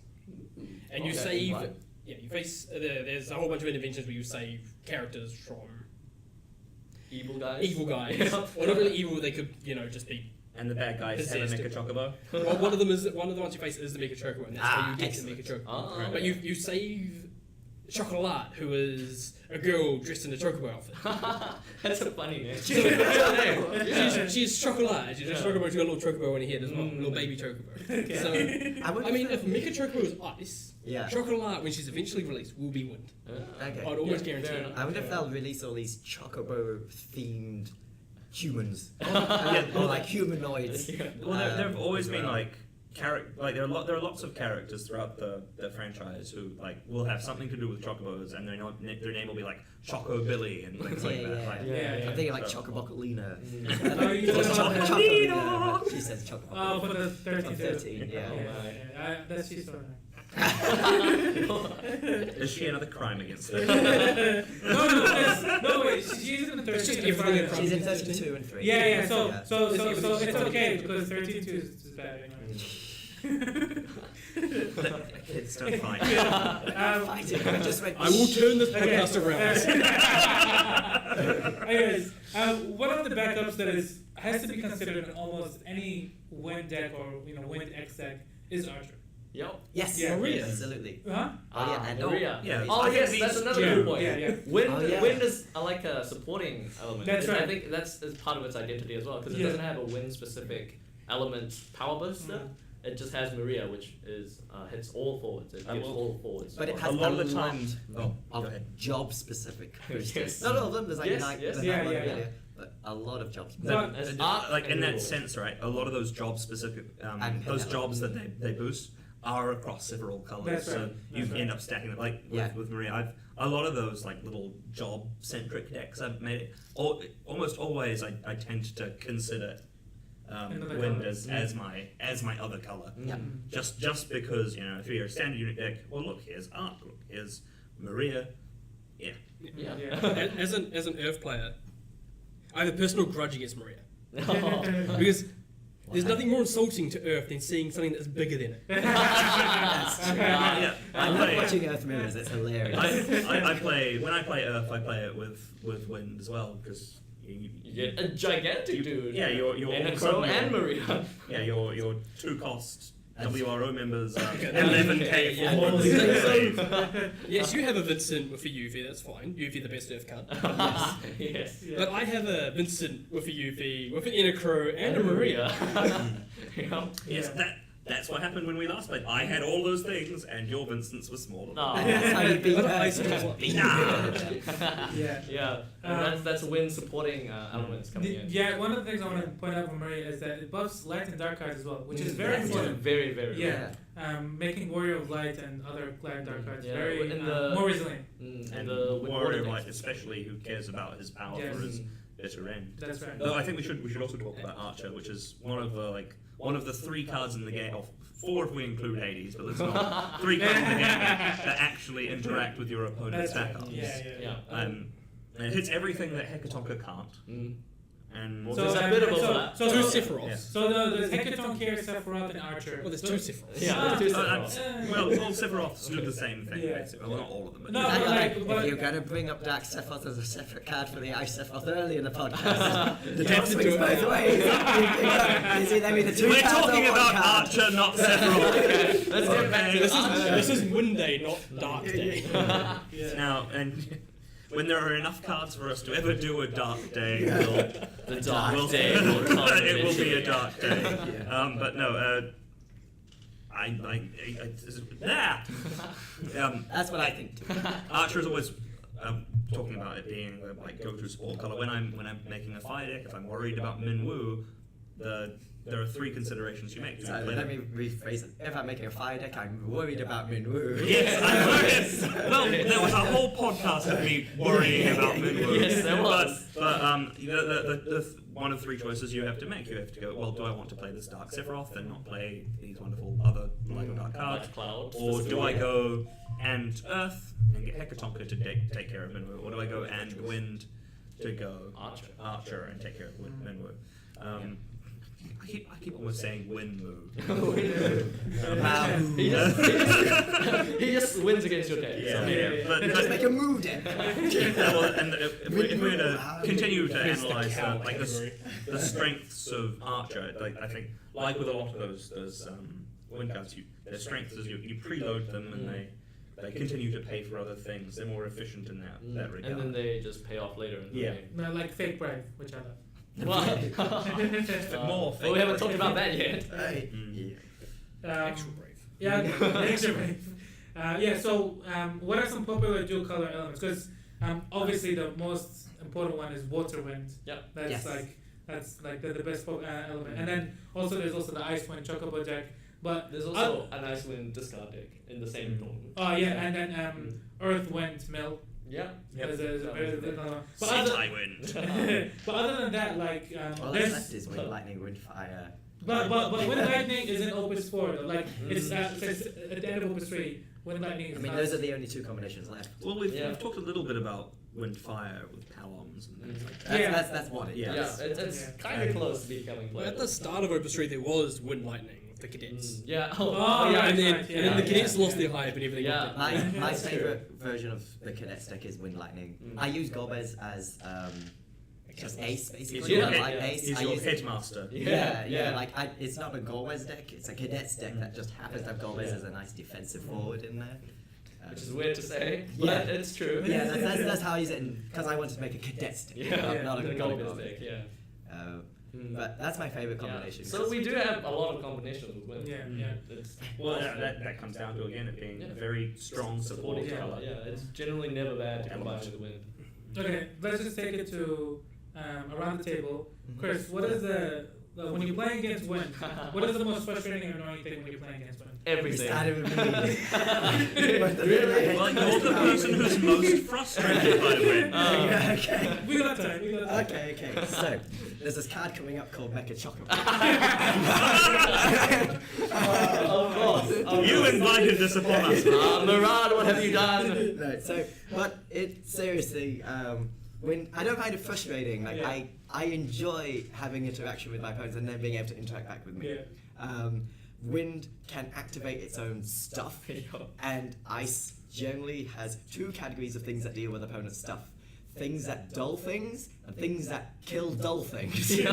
And you Okay. save. What? Yeah, you face. There's a whole bunch of interventions where you save characters from Evil guys. evil guys. Or not really evil, they could, just be. And the bad guys have a Possessed. Mecha Chocobo. Well, one of the ones you face is the Mecha Chocobo, and that's how you get excellent. the Mecha Chocobo. Ah, But you save Chocolat, who is a girl dressed in a Chocobo outfit. That's a funny name. Yeah. She's Chocolat. She's a Yeah. Chocobo. She's got a little Chocobo in her head as well, little baby Chocobo. So, I mean, if Mecha Chocobo is ice, Yeah. Chocolat, when she's eventually released, will be wind. Okay. I'd almost Yeah, guarantee fair it. enough. I wonder if they'll release all these chocobo themed humans. Yeah. Or like humanoids. Well, there have always been like like there are lots of characters throughout the franchise who like will have something to do with chocobos, and their name will be like Choco Billy and things like that. Like, Yeah. I'm thinking like Chocobocolina. Oh, you Or talking about Chocolina, but she says Chocobocolina. Oh, for the 13. 13, yeah. That's she's story. is she another crime against her? No, wait, she's in the 13. just and everything Friday. She's in 32 and 3. Yeah, so Yeah. it's okay because 13 2 is bad. Kids don't fight. Fighting. I just went. I will turn this Okay. podcast around. Anyways, one of the backups that has to be considered in almost any wind deck or wind X deck is Archer. Yep. Yes, Yeah. Maria. absolutely. Huh? Oh yeah, and Maria. Yeah. Oh I think yes, these- that's another Yeah, good point. yeah. Wind, Oh, yeah. wind is like a supporting element. That's I right. think that's is part of its identity as well because it Yeah. doesn't have a wind specific element power booster. Mm. It just has Maria, which is hits all forwards. It gives well, all forwards. But it support. has a lot of a the lot time. Oh, go of ahead. job-specific boosters. Yes. Not all of them. There's like Yes, nine. yes. there's Yeah, nine yeah, million, yeah. but a lot of jobs. But- As And art like in and that rules. sense, right? A lot of those job specific, And those yeah. jobs that they boost are across several colors. That's So right, you that's end right. up stacking it like Yeah. with Maria. A lot of those like little job centric decks I've made. Almost always I tend to consider Another wind color. as my other color. Yeah. Just because if you're a standard unit deck, well look here's art, look here's Maria. Yeah. Yeah. As an Earth player, I have a personal grudge against Maria because there's nothing more insulting to Earth than seeing something that's bigger than it. That's true. Yeah. I I love play- watching Earth Mirrors. It's hilarious. I play when I play Earth, I play it with wind as well because You get a gigantic dude. yeah you're And a all crow suddenly- and Maria. yeah your 2 cost WRO members are Yeah. 11k for Yeah. one save. Yes, you have a Vincent with a UV, that's fine. UV the best Earth card. Yes. Yeah. But I have a Vincent with a UV, with an inner crow and a Maria. Yeah. Yes, that's what happened when we last played. I had all those things, and your Vincents were smaller. Aw. That's how you beat But I Earth. still Just want- beat Nah. Earth. Yeah. Yeah, and that's wind supporting elements coming in. Yeah, one of the things I want to point out from Maria is that it buffs light and dark cards as well, which is very That's important. Very, very. Yeah. Making Warrior of Light and other light and dark cards Yeah, very in the- more resilient. And And the Warrior decks. Light, especially, who cares about his power Yes. for his bitter end. That's right. Though I think we should also talk about Archer, which is one of the 3 cards in the game. Or 4 if we include Hades, but there's not 3 cards in the game that actually interact with your opponent's That's right. backups. Yeah. And it hits everything that Hecatonka can't. Mm. And So there's a bit of overlap. So, Two so, Sephiroths. Yeah. so there's Hecaton here, Sephiroth, and Archer. Oh, there's two Sephiroths. Yeah, there's two Uh, Sephiroths. well, all Sephiroths do the same thing, Yeah. basically. Well, not all of them. But No, Hang but on, like- if but- you're going to bring up Dark Sephiroth as a separate card for the Ice Sephiroth early in the podcast, the You job have to swings do it both now. ways. It's either be the 2 We're cards or talking 1 about card. Archer, not Sephiroth. Okay, let's get back to This is Wind Day, not Dark Day. Yeah. Now, and when there are enough cards for us to ever do a dark day, the dark we'll, day will come it will be a eventually. dark day. But no, That's what I think too. Archer is always talking about it being the go-to support color. When I'm making a fire deck, if I'm worried about Minwoo, there are 3 considerations you make. Do you So play let them? me rephrase it. If I'm making a fire deck, I'm worried about Minwoo. Yes, I was. Well, there was a whole podcast of me worrying about Minwoo. Yes, there was. But one of 3 choices you have to make. You have to go, well, do I want to play this Dark Sephiroth and not play these wonderful other light or dark cards? Like Cloud. Or do I go and Earth and get Hecatonka to take care of Minwoo? Or do I go and Wind to go Archer. and take care of Minwoo? I keep almost saying Winwoo. He just wins against your deck. Yeah, so- yeah. But Just make a move deck. well, and if we're going to continue to Here's the analyze cow like category. the strengths of Archer, I think like with a lot of those wind cards, their strengths is you preload them and they continue to pay for other things. They're more efficient in that regard. And then they just pay off later in the Yeah. game. No, like Fake Brave, which I love. Well, more well, we haven't talked about that yet. Right. Mm. Extra brave. Yeah, extra brave. So what are some popular dual color elements? Because obviously the most important one is water wind. Yep. That's Yes. like the best element. And then also there's also the ice wind chocobo deck. But There's also a nice wind discard deck in the same tournament. oh yeah, and then Earth, Wind, Mill. Yeah. There's another- but Sea other, tie wind. but other than that, like Well, there's left is wind, lightning, wind, fire. but Wind Lightning is in Opus 4 though. Like it's at the end of Opus 3. Wind Lightning is I mean, not- those are the only two combinations left. Well, we've Yeah. talked a little bit about wind fire with Palom's and things like that. That's, Yeah. that's what it Yeah. does. Yeah, it's Yeah. kind of close to becoming Well, at playable. the start of Opus 3, there was Wind Lightning, the cadets. Yeah. Oh, yeah. right, and then, right, yeah. and then the Yeah. cadets lost their hype and everything. Yeah. went My That's true. favorite version of the cadets deck is Wind Lightning. I use Gomez as just ace basically. Yeah. I like Yeah. ace. He's I your use headmaster. yeah. Like it's not a Gomez deck. It's a cadets deck that just happens to have Gomez Yeah. as a nice defensive forward in there. Which is weird to say, but Yeah. it's true. Yeah, that's how I use it because I wanted to make a cadets deck. Yeah, not a the Gomez Gomez deck. deck, yeah. But that's my favorite Yeah. combination. So we do have a lot of combinations with wind. Yeah, yeah. It's Well, that comes down to, again, it being Yeah. a very strong supportive Yeah. colour. Yeah, it's generally never bad to combine with wind. Okay, let's just take it to around the table. Chris, what is the when you're playing against wind? What is the most frustrating or annoying thing when you're playing against wind? We Everything. started with me. Really? Well, you're the person who's most frustrated by the wind. Okay. We got time. We got time. Okay. So there's this card coming up called Mecha Chocolate. Of course. You invited this upon us. Murad, what have you done? No, so but it seriously, when I don't find it frustrating. Like Yeah. I enjoy having interaction with my opponents and then being able to interact back with me. Yeah. Wind can activate its own stuff, and ice generally has two categories of things that deal with opponent's stuff. Things that dull things and things that kill dull things. So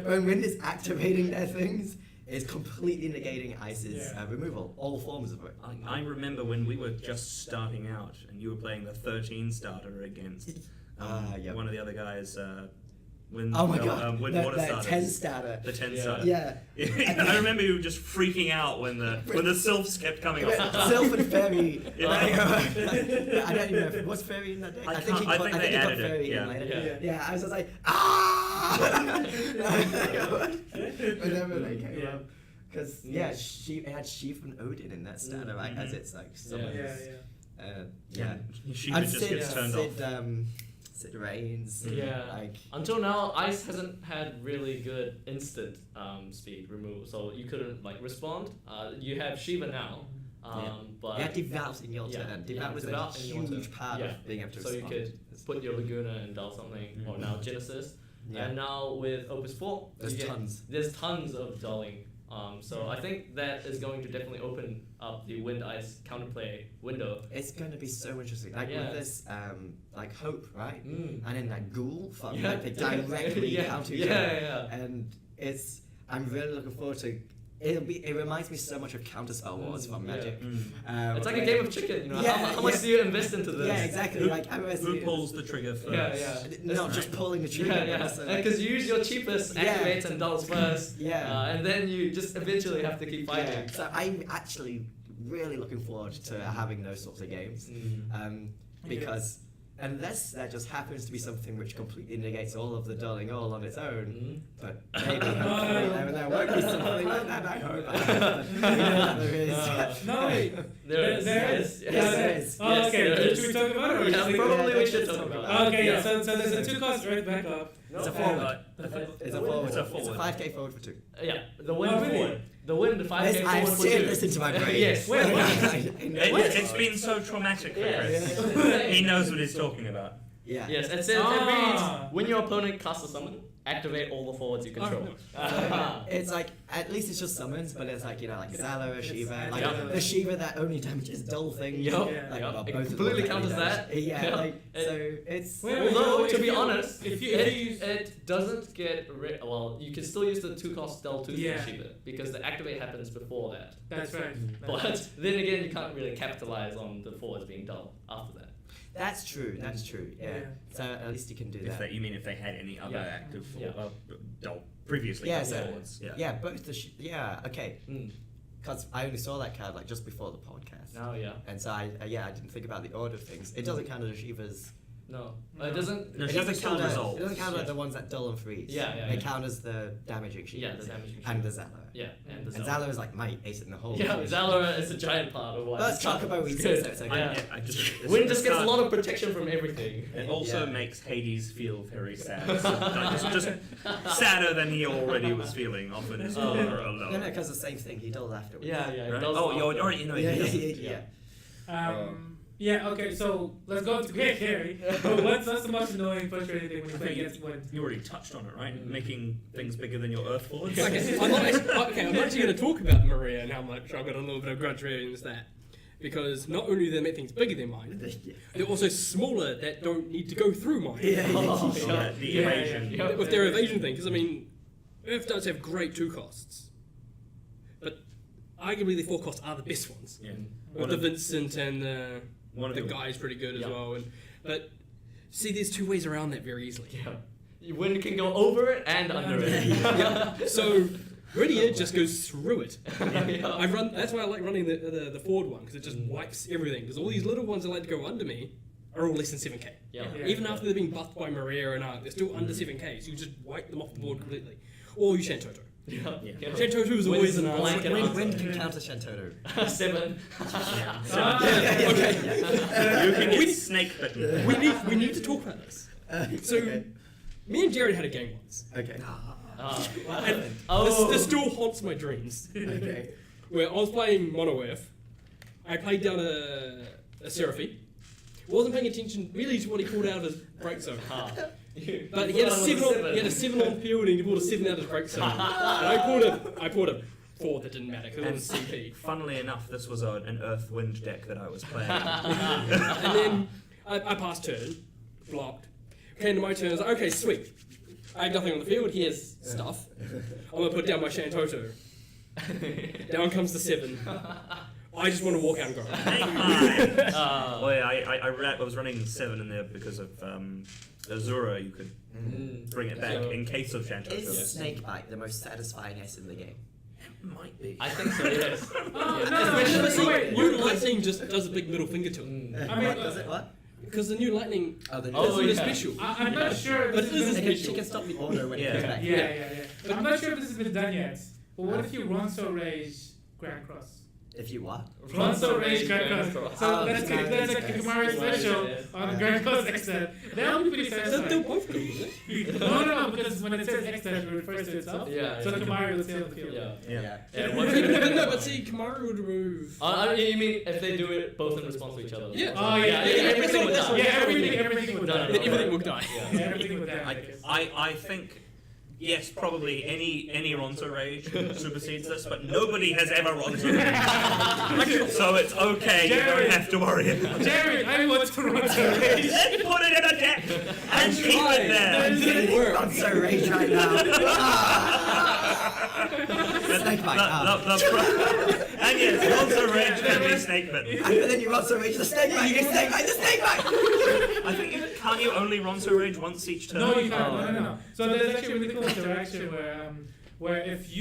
when wind is activating their things, it's completely negating ice's removal, all forms of it. I remember when we were just starting out and you were playing the 13 starter against Yep. one of the other guys. Wind, Oh my god, wind that water starter. 10 starter. The 10 Yeah. starter. Yeah. I remember you just freaking out when the sylphs kept coming off. Sylph and Fairy. Yeah. I don't even know if it was Fairy in that deck. I think think he got they added it, Fairy yeah. in later. Yeah. Yeah, I was just like, ah! Whenever they came Yeah. up. Because, it had Sheaf and Odin in that starter, right? As it's like, summons. Yeah. She And just Sid, gets turned off. Sid Reigns. Yeah. Like, Until now, ice hasn't had really good instant speed removal, so you couldn't like respond. You have Shiva now, but you had Devout in your Yeah, turn. yeah, Devout was a Devout in your huge turn. part Yeah. of being able to so you respond. could put your Laguna and dial something, or now Genesis. Yeah. And now with Opus 4, There's you get- tons. There's tons of dulling. So I think that is going to definitely open up the wind ice counterplay window. It's going to be so interesting. Like Yeah. with this, like Hope, right? Mm. And then that Ghoul from Yeah. like they directly Yeah. counter each Yeah, other. yeah. And I'm really looking forward to. It reminds me so much of Counterspell Wars from yeah. Magic. It's like a game of chicken, you know. Yeah, how much yeah. do you invest into this? Yeah, exactly. Who, like I remember who seeing it. pulls the trigger first? Yeah, Not just pulling the trigger, Yeah, but yeah. also like, Because you use your cheapest Yeah. activates and dulls first. Yeah. And then you just eventually have to keep fighting. yeah. So I'm actually really looking forward to having those sorts of games, because unless that just happens to be something which completely negates all of the dulling all on its own, but maybe hopefully there won't be something like that. I hope. We know that there is. No, wait. There There is. is. Yes. there is. Oh, Yes, okay. there is. Should we talk about it? Or Yeah, just probably we let's should just talk talk about about it. Okay, Yeah. so there's a 2-cost Earth backup. It's a No, forward. But It's a forward. It's a It's a forward. 5k forward for 2. Yeah, the wind Oh, really? forward. The wind, the 5k I've forward for seen 2. this into my brain. Yes. Wait, It's been so traumatic for Yes. Chris. He knows what he's talking about. Yeah. Yes, it says Ah. it reads when your opponent casts a summon, activate all the forwards you control. It's like, at least it's just summons, but it's like, like Zala or Shiva. Like, Yeah. the Shiva that only damages dull things. Yup, Like, yup. well, It both of them completely only counters damage. that. Yeah, Yeah. like, so it's... Wait, Although, if to be you- honest, if you use- it doesn't get well, you can still use the 2-cost Del 2 Yeah. Shiva because the activate happens before that. That's right. But then again, you can't really capitalize on the forwards being dull after that. That's true, yeah. Yeah. So at least you can do If that. you mean if they had any other Yeah. active Yeah. previously Yeah, done so, forwards? yeah, both the... okay. Mm. Because I only saw that card, like, just before the podcast. Now, yeah. And so I didn't think about the order of things. It doesn't count as Shiva's No. It doesn't. No, It she's doesn't the skill count as result. it doesn't count like the ones that dull and freeze. Yeah. They count as the damaging shield. Yeah, the damaging And the shield. Zala. Yeah, and the And Zala. Zala is like my ace in the hole. Yeah, Zala is a giant part of what. But it's Chocobo It's Weed, good. so it's okay. Yeah. I just, Wind just gets a lot of protection from everything. It also Yeah. makes Hades feel very sad. So, just sadder than he already was feeling often his corner alone. No, because the same thing. He dulled afterwards. Yeah, yeah. It Right? does Oh, offer- you're already know Yeah, he yeah, doesn't. yeah, yeah. Yeah, okay, so let's go to Gary. But what's the most annoying, frustrating thing when you play against wind? You already touched on it, right? Making things bigger than your Earth forwards. Okay, I'm actually going to talk about Maria and how much I've got a little bit of grudge against that. Because not only do they make things bigger than mine, they're also smaller that don't need to go through mine. The evasion. Yeah. With their evasion thing, because I mean, Earth does have great 2 costs. But arguably the 4 costs are the best ones. Yeah. With One the of- Vincent and one of the the- guy's pretty good as Yeah. well. But see, there's 2 ways around that very easily. Yeah. Wind can go over it and under it. So Riddier just goes through it. Yeah. I run. That's why I like running the forward one, because it just wipes everything. Because all these little ones that like to go under me are all less than 7k. Yeah. Yeah. Even after they've been buffed by Maria and Ark, they're still under 7k. So you just wipe them off the board completely. Or you Shantoto. Yeah. Yeah. Shantoto is always an answer. blanket Wind answer. can counter Shantoto. 7. You can We- get snake bitten. We need to talk about this. So me and Jared had a game once. Okay. Oh. This still haunts my dreams. Okay. Where I was playing Mono Earth. I played down a Seraphine. Wasn't paying attention really to what he called out of his break zone. But he had a 7 on field and he pulled a 7 out of his break zone. And I pulled a 4 that didn't matter because it was CP. Funnily enough, this was an Earth Wind deck that I was playing. And then I passed turn, blocked. Came to my turn, I was like, okay, sweet. I have nothing on the field, here's stuff. I'm gonna put down my Shantoto. Down comes the 7. I just want to walk out and go. Well, yeah, I was running 7 in there because of Azura. You could bring it back So- in case of Shantoto. Is Snakebite the most satisfying S in the game? Might be. I think so, yes. Especially wait, new lightning just does a big middle finger to him. I mean, What does it? What? Because the new lightning Oh, the Oh, isn't yeah. a special. I'm not sure But this it is is a She special. can stop the order when it Yeah. comes back. Yeah. I'm not sure if this has been done yet. But what if you Ronso Rage Grand Cross? If you what? Ronso Rage Grand Cross. So Oh, that's Kamari like a Express. Kamari special Yes. on the Grand Cross extent. That would be pretty They're satisfying. both good, isn't it? No, because when it says extent, it refers to itself. Yeah. So Kamari will stay on the field. Yeah. Yeah. Yeah, what- But see, Kamaru would remove. You mean if they do it both in response to each other? Yeah. Oh, yeah. Everything would die. Yeah, everything would No, die. no, no. Everything will die. Yeah, everything would die. I think, yes, probably any Ronso Rage supersedes this, but nobody has ever Ronso Rage. So it's okay, you don't have to worry about it. Jared, I want to Ronso Rage. Let's put it in a deck and keep it there. I'm getting Ronso Rage right now. Snakebite. And yes, Ronso Rage can be snake bitten. And then you Ronso Rage the Snakebite. You Snakebite the Snakebite. I think can't you only Ronso Rage once each turn? No, you can't. No. So there's actually a really cool interaction where if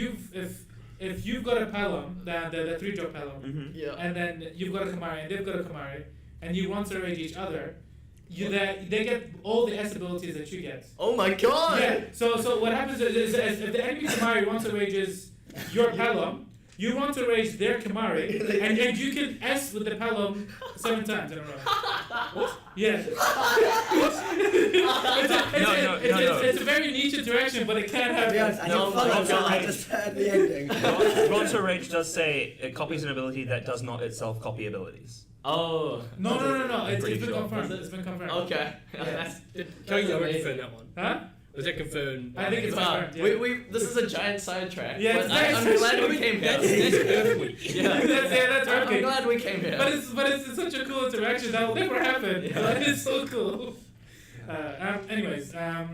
you've got a Pelham, the 3-drop Pelham, Mhm. Yeah. and then you've got a Kamari and they've got a Kamari, and you Ronso Rage each other, they get all the S abilities that you get. Oh my god! Yeah. So what happens is if the enemy Kamari Ronso Rages your Pelham, you Ronso Rage their Kamari, and you can S with the Pelham 7 times in a row. What? Yeah. It's a very niche interaction, but it can To be honest, happen. I No, didn't follow my until I God. just heard the ending. Ronso Rage does say it copies an ability that does not itself copy abilities. Oh. No. It's Pretty been sure. confirmed. It's been confirmed. Okay. Yeah. Can you confirm that one? Huh? Was that confirmed? I think it's Wow. confirmed. Yeah. This is a giant sidetrack. Yeah, but it's I'm very- glad we came That's here. Earth Week. Yeah. That's I'm okay. glad we came here. But it's such a cool interaction that will never happen. Yeah. It's so cool. Anyways, yeah,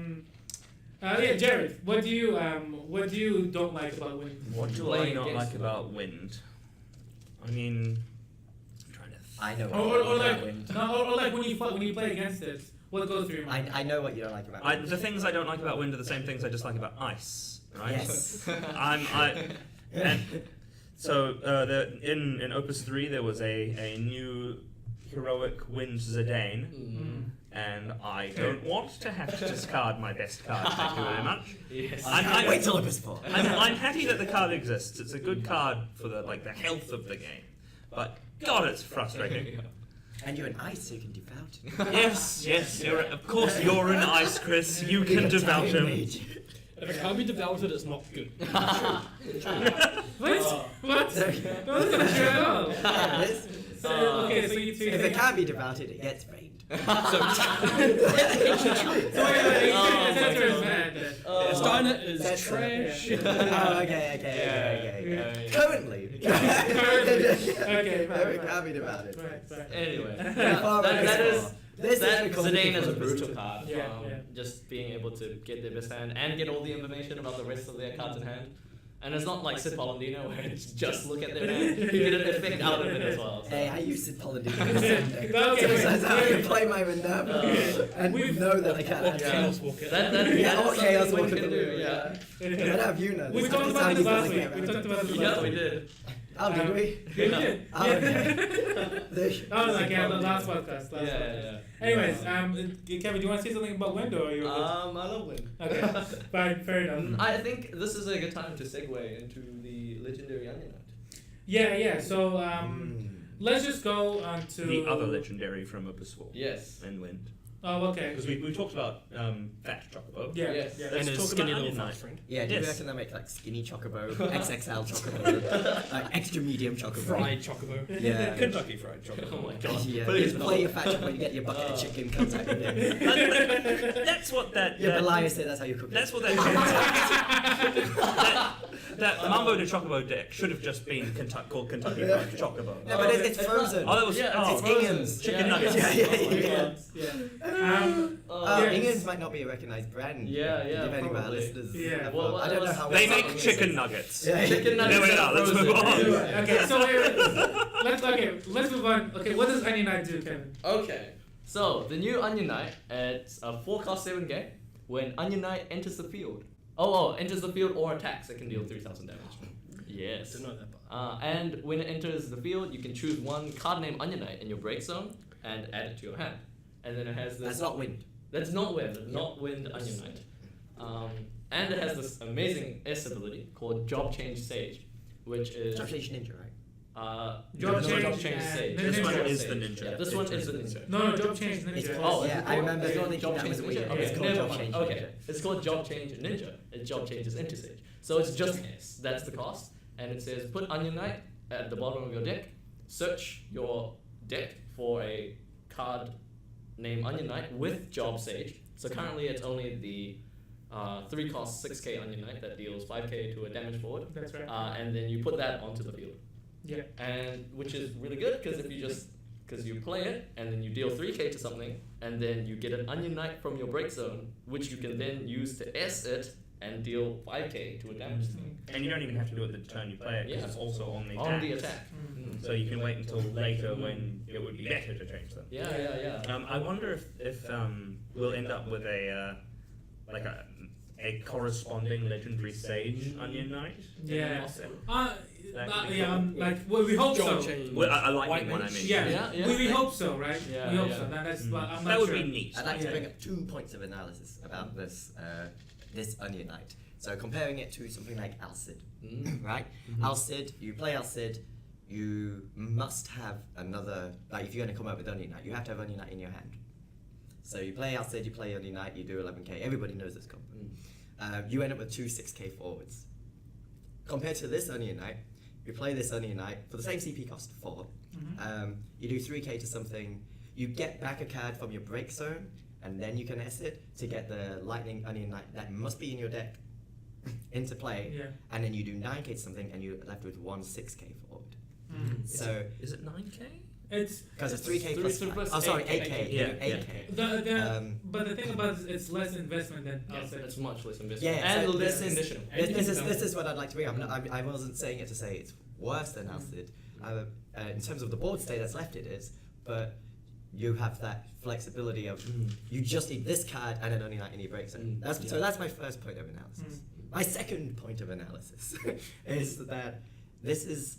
Jared, what do you don't like about wind? What do Playing I not against like it. about wind? I mean, I'm trying to. I know Or, what you or don't like like about wind. no, or like when you play against it, what goes through your mind? I know what you don't like about wind. The things I don't like about wind are the same things I dislike about ice, right? Yes. And so in Opus 3 there was a new heroic wins Zidane, Mm. and I don't want to have to discard my best card. Thank you very much. Yes. Wait till Opus 4. I'm happy that the card exists. It's a good card for the health of the game, but God, it's frustrating. And you're an ice, so you can devout him. Yes, of course you're an ice, Chris. You can devout him. If it can't be devoured, it's not good. What? What? That wasn't gonna true at all. So, okay, so you two. If it can't be devouted, it gets rained. So wait, Center is bad then. Steiner is That's trash. Oh, okay. Currently. Okay, If right, it can't be devouted. right. Anyway, Far that is. This That is Zidane is a brutal card. Yeah, yeah. Just being able to get their best hand and get all the information about the rest of their cards in hand. And it's not like Sid Polendino where it's just look at their hand. You get an effect out of it as well. So. Hey, I use Sid Polendino in the same deck. Okay, So that's how I can play my Minerva and We've- know that I can't. Or Chaos Walker. That Yeah, that or is Chaos something Walker we can Blue, do. Yeah. What have you know? We talked about this last week. We talked about this last Yeah, we week. did. Oh, did we? We did. Oh, Yeah. okay. That was like, yeah, the last podcast. Yeah. Anyways, Kevin, do you want to say something about wind or are you okay? I love wind. Okay, fine, fair enough. I think this is a good time to segue into the legendary Onion Knight. Yeah. So let's just go on to The other legendary from Opus 4. Yes. And Wind. Oh, okay. Because we talked about Fat Chocobo. Yeah. Yes. Yeah. Let's And his talk skinny about little Onion fast Knight. friend. Yeah, do you Yes. reckon they make like skinny chocobo, XXL chocobo, like extra medium chocobo? Fried chocobo. Yeah. Kentucky Fried Chocobo. Oh my god. Yeah, Please you no. play your fat chocobo, you get your bucket of chicken comes out your neck. That's what that. Yeah, but Elias said that's how you cook it. That's what that. that Mambo de Chocobo deck should have just been called Kentucky Fried Chocobo. No, but it's frozen. Oh, that was it's frozen. Ingham's. Chicken Yeah. nuggets. Yeah. Ingham's might not be a recognized brand. Yeah, Depending on our probably. listeners. Yeah. Well, I don't know how They well make Ingham's chicken is. nuggets. Yeah. Chicken There nuggets we are are. Let's frozen. move on. Okay, so let's move on. Okay, what does Onion Knight do, Kevin? Okay, so the new Onion Knight, it's a 4-cost 7 game. When Onion Knight enters the field, enters the field or attacks, it can deal 3,000 damage. Yes. Didn't know that part. And when it enters the field, you can choose one card named Onion Knight in your break zone and add it to your hand. And then it has this. That's not wind. That's not wind. Not wind Onion Knight. And it has this amazing S ability called Job Change Sage, which is. Translation ninja, right? Job Change Sage. and This one Ninja. is the ninja. Yeah, this one is the ninja. No, Job Change It's Ninja. called- Oh, yeah, is it I called- remember is it called thinking Job that Change was Ninja? weird. Okay, It's called never Job mind. Change Okay, Ninja. it's called Job Change Ninja. It's Job Changes into Sage. So it's just S. That's the cost, and it says put Onion Knight at the bottom of your deck. Search your deck for a card named Onion Knight with Job Sage. So currently it's only the 3-cost 6k Onion Knight that deals 5k to a damage forward, That's right. and then you put that onto the field. Yeah. And which is really good because if you just because you play it and then you deal 3k to something and then you get an Onion Knight from your break zone, which you can then use to S it and deal 5k to a damage thing And you don't even have to do it the turn you play it, because Yeah. it's also on the attack. on the attack. Mm. So you can wait until later when it would be better to change them. Yeah. I wonder if we'll end up with a corresponding legendary sage Onion Knight. Yeah. That Well, we hope so. Job change. Well, a lightning White one, I mage. mean. Yeah. Yeah. We hope so, right? Yeah, we hope yeah. so. That's, Mm. but I'm not That would sure. be neat. I'd like to Yeah. bring up 2 points of analysis about this Onion Knight. So comparing it to something like Alcid, right? Alcid, you play Alcid, you must have another, like if you're going to come up with Onion Knight, you have to have Onion Knight in your hand. So you play Alcid, you play Onion Knight, you do 11k, everybody knows this combo. You end up with 2 6k forwards. Compared to this Onion Knight, you play this Onion Knight for the same CP cost, 4. You do 3k to something, you get back a card from your break zone, and then you can S it to get the Lightning Onion Knight that must be in your deck into play, Yeah. and then you do 9k to something, and you're left with 1 6k forward. Mm. So, Is it 9k? It's because it's 3k Three plus, plus 5. Oh, sorry, 8K. 8k. Yeah, 8k. but the thing about it is it's less investment than outside. It's much less investment Yeah, and so less this is- conditional. This is what I'd like to bring up. I wasn't saying it to say it's worse than Alcid. In terms of the board state that's left, it is. But you have that flexibility of you just need this card and an Onion Knight in your break zone. So that's my first point of analysis. My second point of analysis is that this is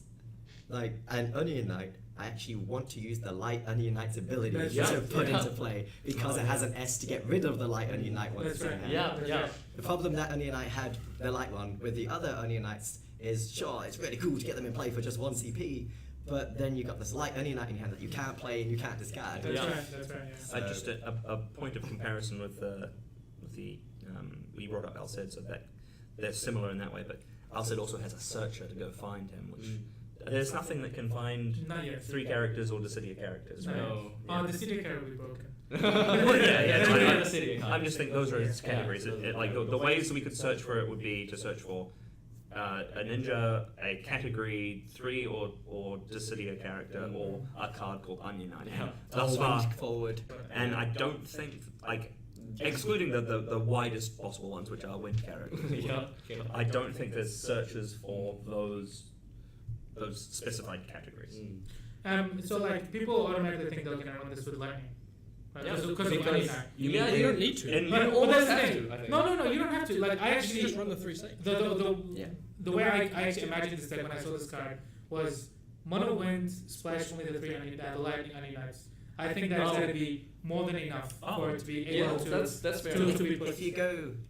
like an Onion Knight I actually want to use the Light Onion Knight's ability That's to right. put into play because it has an S to get rid of the Light Onion Knight once That's it's in right. hand. Yeah, That's yeah. right. The problem that Onion Knight had, the light one, with the other Onion Knights is, sure, it's really cool to get them in play for just 1 CP, but then you got this light Onion Knight in hand that you can't play and you can't discard. That's Yeah. right. That's right. Yeah. Just a point of comparison with the we brought up Alced, so that they're similar in that way, but Alced also has a searcher to go find him, which there's nothing that can find Not yet. 3 characters or Dissidia characters, right? No. Oh, the city card will be broken. Well, yeah, That's I- the city economy. I'm just thinking those are its Yeah. categories. Like the ways we could search for it would be to search for a ninja, a category 3 or Dissidia character, or a card called Onion Knight. Yeah. Thus Oh, far, wind forward. and I don't think like excluding the widest possible ones, which are wind characters. Yeah. I don't think there's searches for those specified categories. So like people automatically think they're gonna run this with lightning. Right? Yeah, Because of because- Onion Knight. You Yeah, don't need to. And You But almost that's the have thing. to, I think. No, you don't have to. Like I You actually just run the 3 saves. Yeah. the way I actually imagined this deck when I saw this card was mono wind splash only the 3 the lightning Onion Knights. I think that's Oh. gonna be more than enough for it to be Yeah, able to that's fair. to enough. be pushed.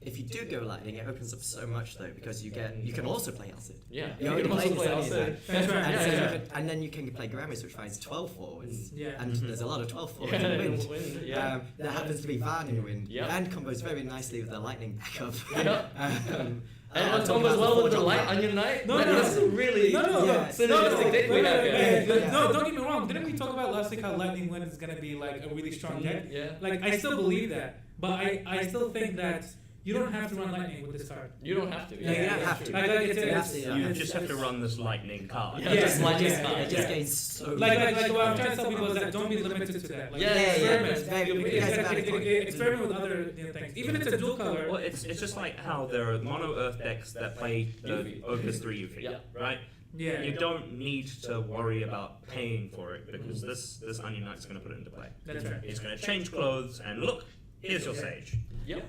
If you do go lightning, it opens up so much though because you can also play Alcid. Yeah. You already can also played play this Alcid. Onion That's right. And, Yeah, so you yeah. could- and then you can play Gramis, which finds 12 forwards. Yeah. And there's a lot of 12 forwards Yeah, in wind. wind, yeah. There happens to be Van in wind. Yeah. And combos very nicely with the lightning backup. Yeah. And And on top as well with the light Onion Knight. No, That's no. a really No, Yeah. synergistic deck we have here. No, don't get me wrong. Didn't we talk about last week how Lightning Wind is gonna be like a really strong deck? Yeah. Like I still believe that, but I still think that you don't have to run Lightning with this card. You don't have to. Yeah, you don't have to. Like, it's, You have it's, to, yeah. You it's- just have to it's- run this lightning card. Yeah, just lightning yeah, card. It just yeah. gains so Like much. what I'm trying to tell people is that don't be limited to that. Like, Yeah, yeah, experiment. it's very- It- yeah, it's it- a valid it- point. experiment with other things. Even if it's a dual color. Well, it's just like how there are mono earth decks that play the Yuffie. Opus 3 Yuffie, Yeah. right? Yeah. You don't need to worry about paying for it because this Onion Knight's going to put it into play. That's right. It's going to change clothes and look, here's your sage. Yep.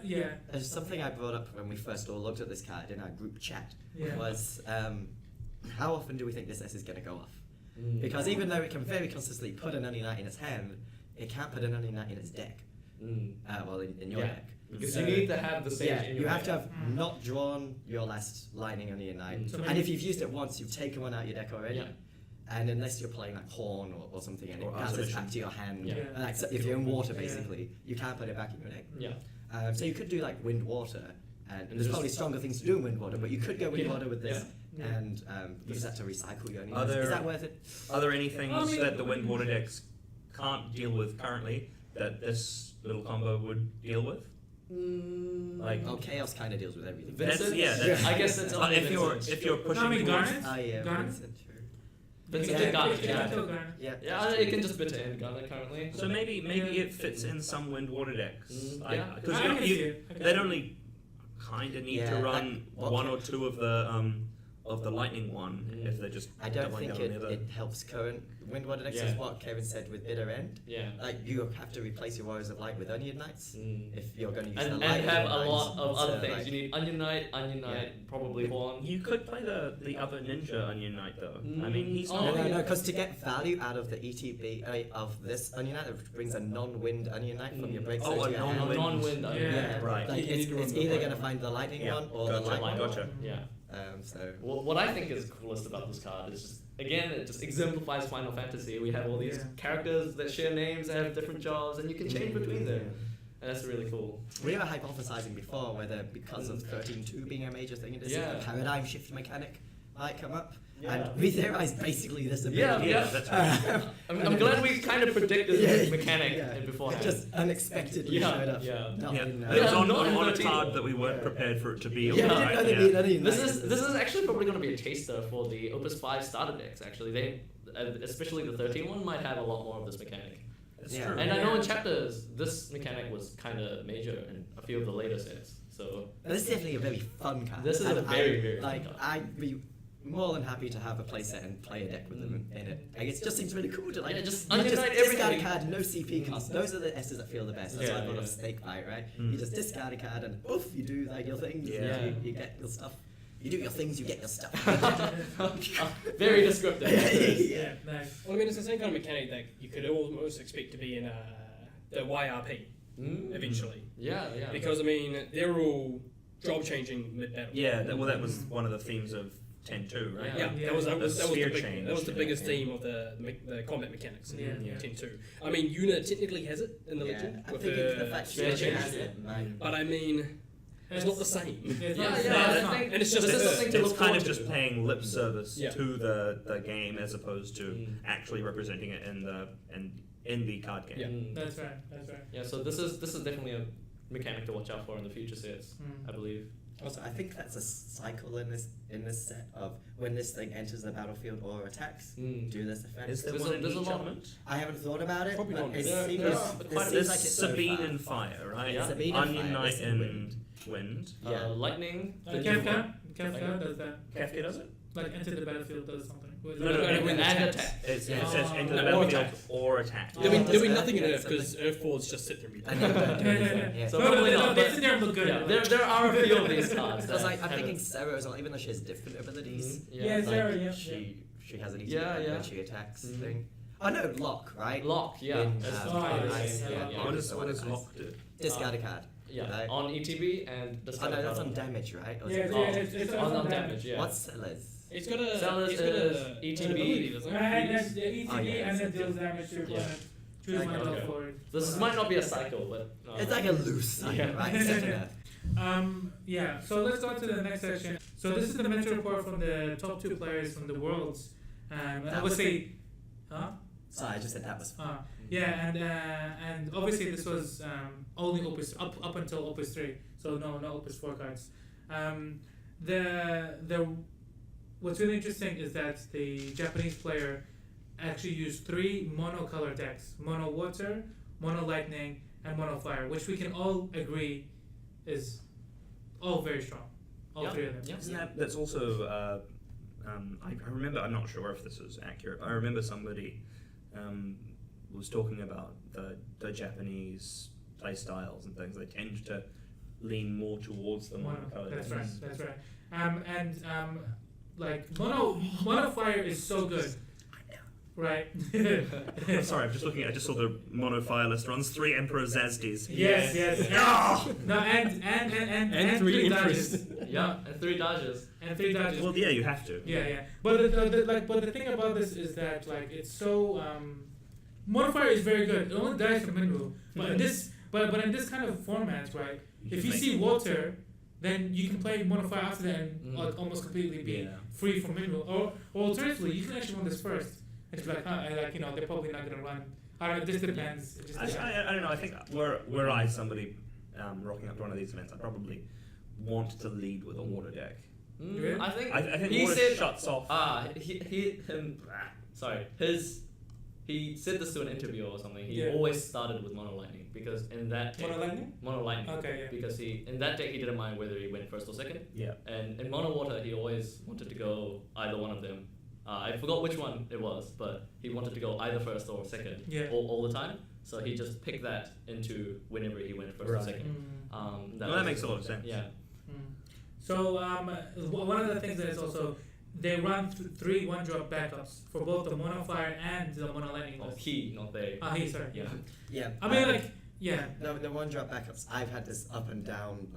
Yeah. There's something I brought up when we first all looked at this card in our group chat Yeah. was how often do we think this S is going to go off? Because even though it can very consistently put an Onion Knight in its hand, it can't put an Onion Knight in its deck. Well, in your Yeah. deck. Because So- you need to have the sage Yeah, in you your have to deck. have not drawn your last Lightning Onion Knight. So And maybe- if you've used it once, you've taken one out of your deck already. Yeah. And unless you're playing like Horn or something and Or it bounces Artificial. back to your hand, Yeah. like, so if you're in water Yeah. basically, you can't put it back in your deck. Yeah. So you could do like Wind Water, and And there's just- probably stronger things to do in Wind Water, but you could go Wind Yeah. Water with this Yeah. and use that to recycle your Onion Are Knights. there- Is that worth it? Are there any things I mean- that the Windwater decks can't deal with currently that this little combo would deal with? Like, Oh, Chaos kind of deals with everything. Vincent? that's- I guess that's but only if you're Vincent. pushing I mean, towards Garnet? Ah, yeah, Garnet? Vincent, true. Vincent Yeah. and Garnet, Yeah, yeah. kill Garnet. Yeah, Yeah, that's it true. can just bitter end Garnet currently. So maybe it fits in some Windwater decks. Yeah. Because I can see it. I can they'd see it. only kind of need Yeah, to like, run what one can- or two of the lightning one if they're just I don't doubling think down on the other. it helps current Windwater decks, Yeah. is what Kevin said with Bitter End. Yeah. Like, you have to replace your Warriors of Light with Onion Knights if you're going to use And the have Light a lot of other So, things. like- You need Onion Knight, probably Horn. You could play the other ninja Onion Knight though. I mean, he's Oh, not. No, yeah. because to get value out of the ETB of this Onion Knight, it brings a non-wind Onion Knight from your break Oh, side a to your hand. non-wind. Non-wind Yeah. Onion Knight. Right. Like, You need to it's remember either that. going to find the lightning Yeah, one or the gotcha, light one. gotcha. Yeah. So Well, what I think is coolest about this card is just, again, it just exemplifies Final Fantasy. We have all these Yeah. characters that share names, that have different jobs, and you can change between them. And that's really cool. we were hypothesizing before whether because of 13.2 being a major thing in this, Yeah. a paradigm shift mechanic might come up. Yeah. And we theorized basically this Yeah, ability. yeah. That's right. I'm glad we kind of predicted this mechanic It beforehand. just unexpectedly Yeah, showed up. yeah. Not Yeah, in, it was on not in a 13. card that we weren't prepared for it to be. on, we didn't right? know there'd Yeah. be an Onion This Knight is in this is actually probably going to be a taster for the Opus 5 starter decks. Actually, they especially the 13 one might have a lot more of this mechanic. That's Yeah. true. And I know in chapters this mechanic was kind of major in a few of the later sets. So But this is definitely a very fun card. This is a And very, very fun like. card. I'd be more than happy to have a playset and play a deck with them in it. Like, it just seems really cool to like. Yeah, just you Onion just Knight discard a everything. card, no CP cost. Those are the S's that feel the best. That's Yeah, why I brought yeah. up Snake Bite, right? Mm. You just discard a card and poof, you do like your things. Yeah. And you get your stuff. You do your things, you get your stuff. Very descriptive. Yeah, nice. Well, I mean, it's the same kind of mechanic that you could almost expect to be in the YRP eventually. Yeah, yeah. Because, I mean, they're all job changing mid battle. Yeah, that was one of the themes of 10.2, right? Yeah, Yeah. that was The sphere the change, that was the yeah, biggest yeah. theme of the combat mechanics in Yeah, yeah. 10.2. I mean, Una technically has it in the Legend I with think her the fact sphere she change, has it might. but I mean, it's not the same. It's Yeah, not- yeah, it's I not- think And it's just this is her. something to It's look kind forward of just to. paying lip service Yeah. to the game as opposed to actually representing it in the card game. Yeah. That's right. That's right. Yeah, so this is definitely a mechanic to watch out for in the future sets, I believe. Also, I think that's a cycle in this set of when this thing enters the battlefield or attacks, do this effect. Is there There's one a- in there's a each lot. element? I haven't thought about it, Probably but not. it There- seems, there it are seems There's like it's so Sabine far. and fire, right? Yeah. Sabine and Onion fire, Knight this and wind. Yeah. Lightning. Kafka Like- does that. Kafka does it? Like enter the battlefield does something. when and attacks. attack. It Yeah. says into the Or battlefield attack. or attack. There'll be Does nothing in Earth Earth get because Earth Forwards just sit there. And then don't do anything, yeah. So No, probably not, they but- sit there and look good. Yeah, there are a few of these cards. Because that I'm have thinking it. Sarah as well, even though she has different abilities. Yeah, like, Sarah, yeah. she has an easy Yeah, button yeah. when she attacks Mhm. thing. Oh no, lock, right? Lock, yeah. In, That's Oh, yeah, the nice. same, Yeah, yeah. What does Ice. lock do? Discard a card. Yeah, Right. on ETB and the Oh no, that's on damage, right? Or is Yeah, it- it's on damage, yeah. What's Sellers? It's got a Sellers it's got is a ETB. ability, doesn't it? And then the ETB Oh, yeah, and then it's- deals damage to your Yeah. opponent. Choose one Okay. up for it. This might not be a cycle, but It's like a loose cycle, Yeah. right? Except in Earth. Yeah, so let's go to the next section. So this is the mentor report from the top 2 players from the worlds. That Obviously, huh? Sorry, I just said that was fun. Yeah, and obviously this was only Opus up until Opus 3, so no Opus 4 cards. The what's really interesting is that the Japanese player actually used 3 monocolor decks: mono water, mono lightning, and mono fire, which we can all agree is all very strong. All Yeah, 3 of them. yeah. That's also, I remember, I'm not sure if this is accurate, but I remember somebody was talking about the Japanese play styles and things. They tend to lean more towards the monocolored. That's right. That's right. Like mono fire is so good. Right. I'm sorry, I'm just looking at. I just saw the mono fire list runs 3 Emperor Zasdis. Yes. No, and 3 dodges. Yeah, and 3 dodges. And 3 dodges. Well, yeah, you have to. Yeah. But the thing about this is that like it's so mono fire is very good. It only dies from Minru. But in this in this kind of format, right? If you see water, then you can play mono fire after that and like almost completely be Yeah. free from Minru. Or alternatively, you can actually run this first. It's like, they're probably not gonna run. I don't know. This depends. It just depends. I don't know. I think were I somebody rocking up to one of these events, I probably want to lead with a water deck. Really? I think I think he water said shuts off. he said this to an interviewer or something. He Yeah. always started with mono lightning because in that deck, Mono lightning? mono lightning. Okay, yeah. Because in that deck he didn't mind whether he went first or second. Yeah. And in mono water he always wanted to go either one of them. I forgot which one it was, but he wanted to go either first or second Yeah. all the time. So he just picked that into whenever he went first or Right. second. That was makes his- a lot of sense. Yeah. So one of the things that is also they run 3 1-drop backups for both the mono fire and the mono lightning Oh, list. he, not they. He, sorry. Yeah. Yeah. I mean, yeah. The one drop backups. I've had this up and down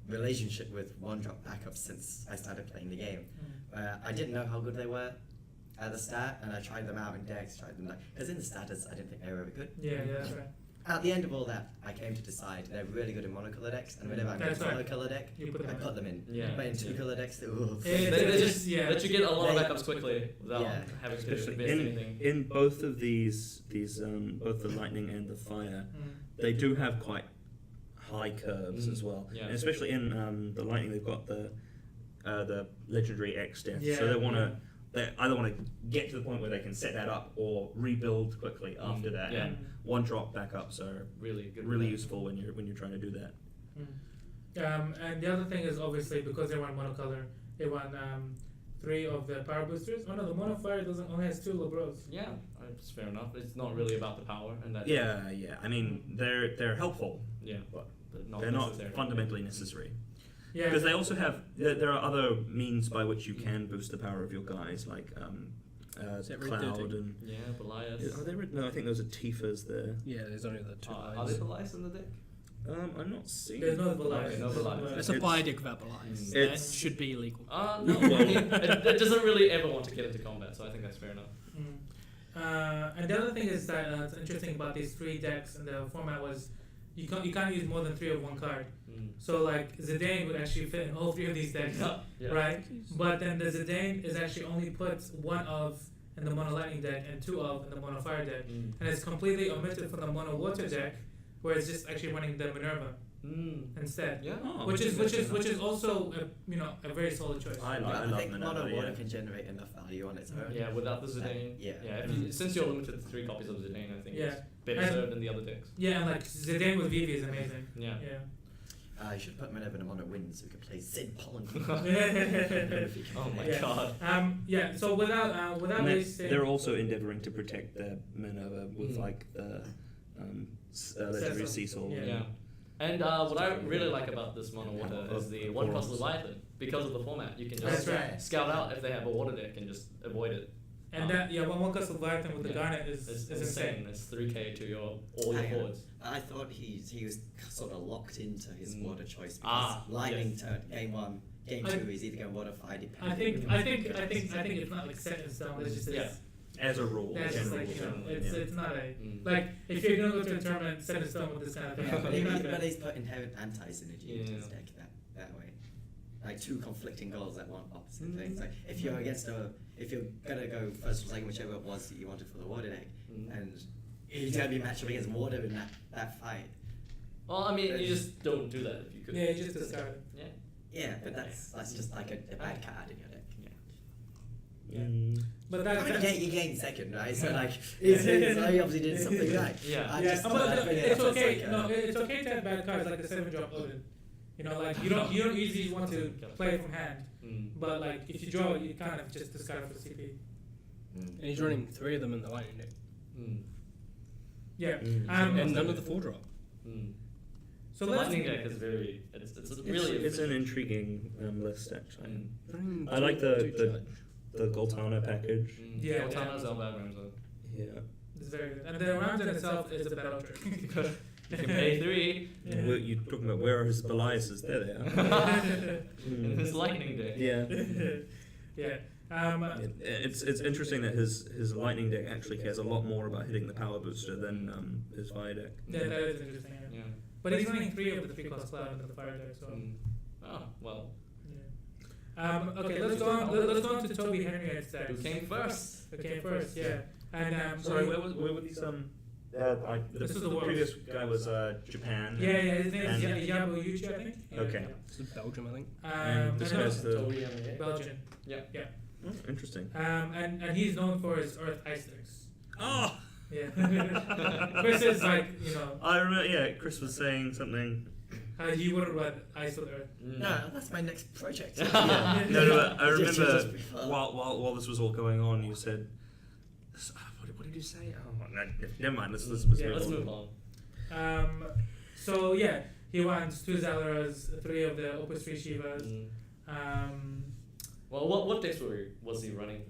relationship with one drop backups since I started playing the game. I didn't know how good they were at the start, and I tried them out in decks. Because in the starters, I didn't think they were very good. Yeah, that's right. At the end of all that, I came to decide they're really good in monocolor decks, and whenever I make That's a right. monocolor deck, You put them I in. put them in. Yeah. But in two-color decks, ooh. They just yeah. let you get a lot of They- backups quickly without Yeah. having to Especially invest anything. in both of these both the lightning and the fire, they do have quite high curves as well. Yeah. And especially in the lightning, they've got the legendary X death, Yeah. so they either want to get to the point where they can set that up or rebuild quickly after that. Yeah. And one drop backups are Really good. really useful when you're trying to do that. And the other thing is obviously because they run monocolor, they run 3 of the power boosters. Oh no, the mono fire only has 2 Labros. Yeah, it's fair enough. It's not really about the power and that. Yeah. I mean, they're helpful, Yeah, but but not they're not necessary. fundamentally necessary. Yeah. Because they also have there are other means by which you can boost the power of your guys, like Is that red Cloud dirty? and. Yeah, Belias. Are they red? No, I think those are Tifas there. Yeah, there's only the two Are lines. there Belias in the deck? I'm not seeing. There's no Okay, Belias. no Belias. It's a buy deck without Belias. That It's- should be illegal. No, it doesn't really ever want to get into combat, so I think that's fair enough. And the other thing is that it's interesting about these 3 decks and the format was you can't use more than 3 of one card. So like Zidane would actually fit in all 3 of these decks, Yeah. right? But then the Zidane is actually only put 1 of in the mono lightning deck and 2 of in the mono fire deck, and it's completely omitted from the mono water deck, where it's just actually running the Minerva instead. Yeah. Oh, Which is also a very solid choice. I I love think Minerva, mono water yeah. can generate enough value on its own. Yeah, without the Zidane. Yeah. If you, since you're limited to 3 copies of Zidane, I think Yeah. it's better And- served than the other decks. Yeah, and like Zidane with Vivi is amazing. Yeah. Yeah. You should put Minerva in a mono win so we can play Sid Pollen. Oh my Yeah. god. So without And wasting, they're also endeavouring to protect their Minerva with like the legendary Cecil. Yeah. Yeah. And what I really like about this mono water is the 1 plus Leviathan. Because of the format, you can just That's right. scout out if they have a water deck and just avoid it. and that one cost Leviathan with the Yeah. Garnet is It's insane. It's 3k to all your Hang on. forwards. I thought he was sort of locked into his water choice because Ah, lightning yes. turn game 1, game I- 2 he's either going water fire depending. I think it's not like set in stone. It's just Yeah. As a rule, That's just general like rule, it's not a Mm. like if you're gonna go to a tournament set in stone with this kind of thing. Yeah, but, you're not but gonna- he's put inherent anti-synergy into his Yeah. deck that way. Like 2 conflicting goals that want opposite Mm. things. Like if you're if you're gonna go first or second, whichever it was that you wanted for the water deck, Mm. and he's gonna be matched up against water in that fight. Well, I mean, you just don't do that if you could. Yeah, you just discard it. Yeah. Yeah, but that's just like a bad card in your deck. But I mean, that you gained second, right? So like, he obviously did something right. Yeah. I yeah, just but thought I'd bring it it's up as okay. like, No, it's okay to have bad cards like the 7-drop Odin. Like you don't usually want to play it from hand, but like if you draw it, you kind of just discard it for CP. And he's running 3 of them in the lightning deck. Yeah. And none of the 4-drop. So The let's. lightning deck is very. It's really. It's an intriguing list actually. Mm. I like the Goltana package. Yeah, Goltana's yeah. Elbad Ramza. Yeah. It's very good, and the Ramsden itself is a battle trick. You can pay 3 Yeah. Well, you're talking about where are his Beliases? There they are. in his lightning deck. Yeah. Yeah. It's interesting that his lightning deck actually cares a lot more about hitting the power booster than his fire deck. Yeah, that is interesting. Yeah. Yeah. But he's running 3 of the 3-cost cloud in the fire deck, so. Oh well. Yeah. Okay, let's go on. Let's go on to Toby Henriette's decks. Who came first? Who came first? Yeah. And Sorry, so where were these This is the the worst. previous guy was Japan. Yeah, his name is And- Yabo Yuchi, I think. Yeah, Okay. yeah. This is Belgium, I think. And this and guy's the Toby and Belgian. Yeah. Yeah. oh, interesting. And he's known for his Earth Ice decks. Oh, Yeah. Chris is like, I remember. Yeah, Chris was saying something. he wouldn't run Ice with Earth. No, that's my next project. Yeah. No, but I Just remember before. while this was all going on, you said, what did you say? Oh, no, never mind. Let's Yeah, let's move on. So yeah, he runs 2 Zalaras, 3 of the Opus 3 Shivas. Well, what decks was he running?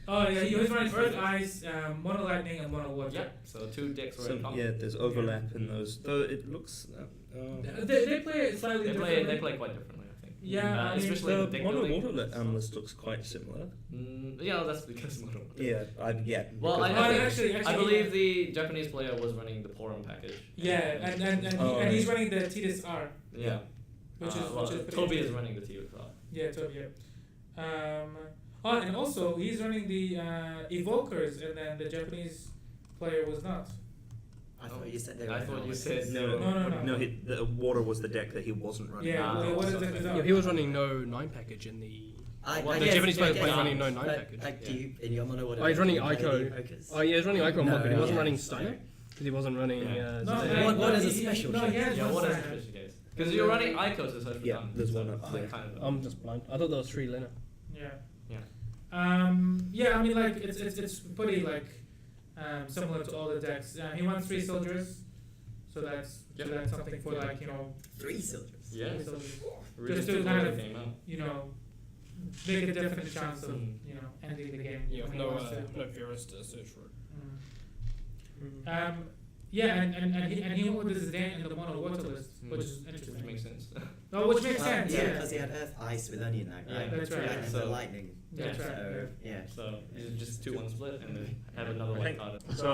Oh yeah, he was running Earth Ice, Mono Lightning, and Mono Water. Yeah. So 2 decks were in So, common. yeah, there's overlap in those. Though it looks. They play it slightly They differently. play quite differently, I think. Yeah, I mean, especially The the deck mono building. water list looks quite similar. Yeah, that's because mono. Yeah, Well, because- actually, I believe the Japanese player was running the Porum package. Yeah, Oh, and he's right. running the Tidus R, Yeah. which is well, pretty Toby is interesting. running the T as well. Yeah, Toby. Yeah. And also he's running the Evokers, and then the Japanese player was not. I thought you said they were. I thought you said No. The water was the deck that he wasn't running. Yeah, Ah, what is so- it? Yeah, he was running no 9 package in the. The Japanese player yeah, running no yeah. 9 package. Like, do you, in your mono water? Oh, he's running do you play Ico. the Evokers? Oh, yeah, he's running Icon Mod, but he wasn't yeah. running Steiner. Because he wasn't running. Yeah. No, Zidane. What is a he- special No, case? he has Yeah, one what is the Steiner. special case? Because you're running Ico to search for Yeah, time. there's so one up there. kind of I'm just blind. I thought there was 3 Lena. Yeah. Yeah. Yeah, I mean, like it's pretty like similar to all the decks. He won 3 soldiers, So that's something for like, you know, 3 soldiers. Yeah. so Really Just to cool kind when of- it came out. you know, make a definite chance of, you know, ending the game. You have when he no wants to. no virus to search for it. Yeah, and he ordered this game in the mono water list, which is interesting. Makes sense. Oh, which makes sense. Yeah, Yeah, because he had Earth, Ice with Onion now, right? Yeah, that's right. And So- the Lightning. That's right. So, yeah. So it's just 2-1 split and then have another I white think- card. So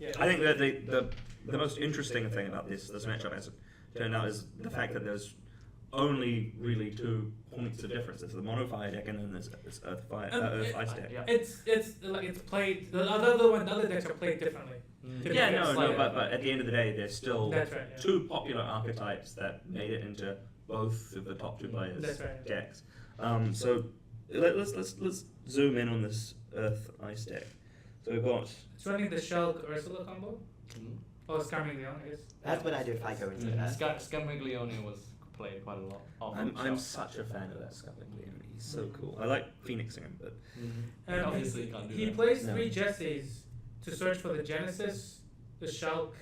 Yeah. I think that the most interesting thing about this matchup, as it turned out, is the fact that there's only really 2 points of difference. It's the mono fire deck and then there's Earth Ice deck. Yeah. It's like it's played. The other decks are played differently. Mm. To Yeah, be no, fair, no, slightly. but at the end of the day, there's still That's right. Yeah. 2 popular archetypes that made it into both of the top 2 players' That's right. decks. So let's zoom in on this Earth Ice deck. So we've got It's running the Shulk Ursula combo. Mm. Oh, it's coming Leon, I guess. That's what I do if I go into Mm. Earth. Scamaglione was played quite a lot. I'm such a fan of that Scamaglione. He's so cool. I like phoenixing him, but Obviously, you can't do he that. plays No. 3 Jessies to search for the Genesis, the Shulk,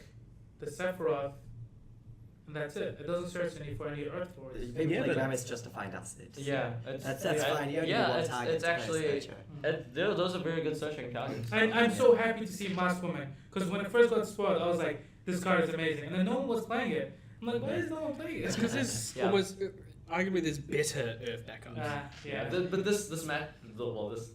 the Sephiroth, and that's it. It doesn't search for any Earth Lords. Maybe Yeah, play but- Gramis just to find acids. Yeah, it's, That's fine. You only need one it's, target it's to play a actually searcher. those are very good searching cards. I'm so happy to see Masked Woman, because when it first got spoiled, I was like, this card is amazing. And then no one was playing it. I'm like, why is no one playing It's it? because there's Yeah. almost arguably there's better Earth backups. Yeah. But this match,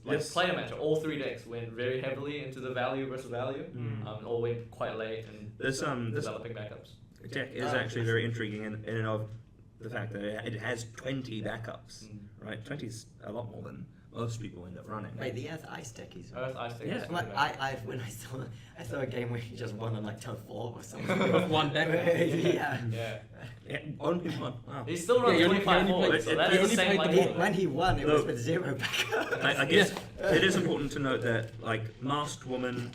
Yes. player match, all 3 decks went very heavily into the value versus value. Mm. All went quite late and this developing backups. deck is actually very intriguing in and of the fact that it has 20 backups. Right, 20 is a lot more than most people end up running. Wait, the Earth Ice deck is. Earth Ice deck. Yeah. is Like, really bad. when I saw a game where he just won on like turn 4 or something. With one backup. Yeah. Yeah. Yeah, only one. Wow. He still runs Yeah, you only 25 played- forward, so you that's the only same played like the He, when he won, it was with 0 backup. I guess it is important to note that, like, Masked Woman,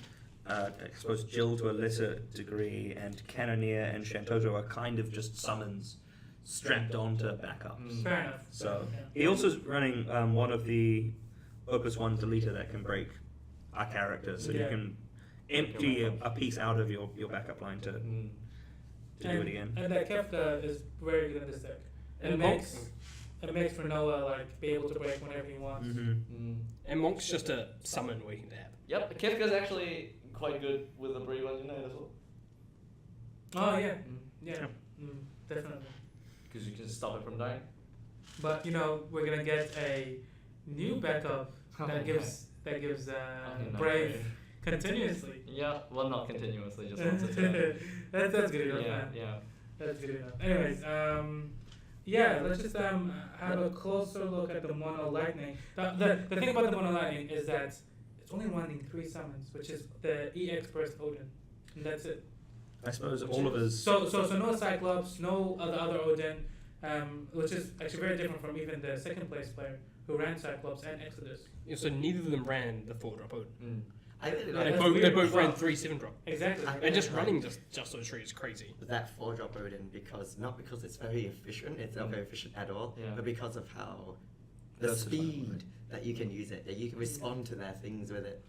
I suppose Jill to a lesser degree, and Cannoneer and Shantoto are kind of just summons strapped onto backups. Fair enough. So Yeah. he also is running one of the Opus 1 deleter that can break a character, so you Yeah. can empty a piece out of your backup line to do it again. And that Kefka is very good in this deck. And It makes for Noah like be able to break whenever he wants. Mm-hmm. And Monk's just a summon waiting to happen. Yep, Kefka's actually quite good with the Brave Legionnaire as well. Oh yeah, Mm. yeah, definitely. Because you can stop it from dying. But you know we're gonna get a new backup Oh, that gives Okay, not Brave continuously. Yeah, well, not continuously, just once a turn. That's good enough. Yeah, Man. yeah. That's good enough. Anyways, yeah, let's just have a closer look at the Mono Lightning. The thing about the Mono Lightning is that it's only running 3 summons, which is the EX Burst Odin, and that's it. I suppose all of us. So no Cyclops, no other Odin, which is actually very different from even the second place player who ran Cyclops and Exodus. Yeah, so neither of them ran the 4-drop Odin. Mm. I really Yeah, like They that's both, weird. they both ran Wow. 3 7-drop. Exactly. And just running just those 3 is crazy. that 4-drop Odin not because it's very efficient, it's not very efficient at all, Yeah. but because of how the Versatile. speed that you can use it, that you can respond to their things with it.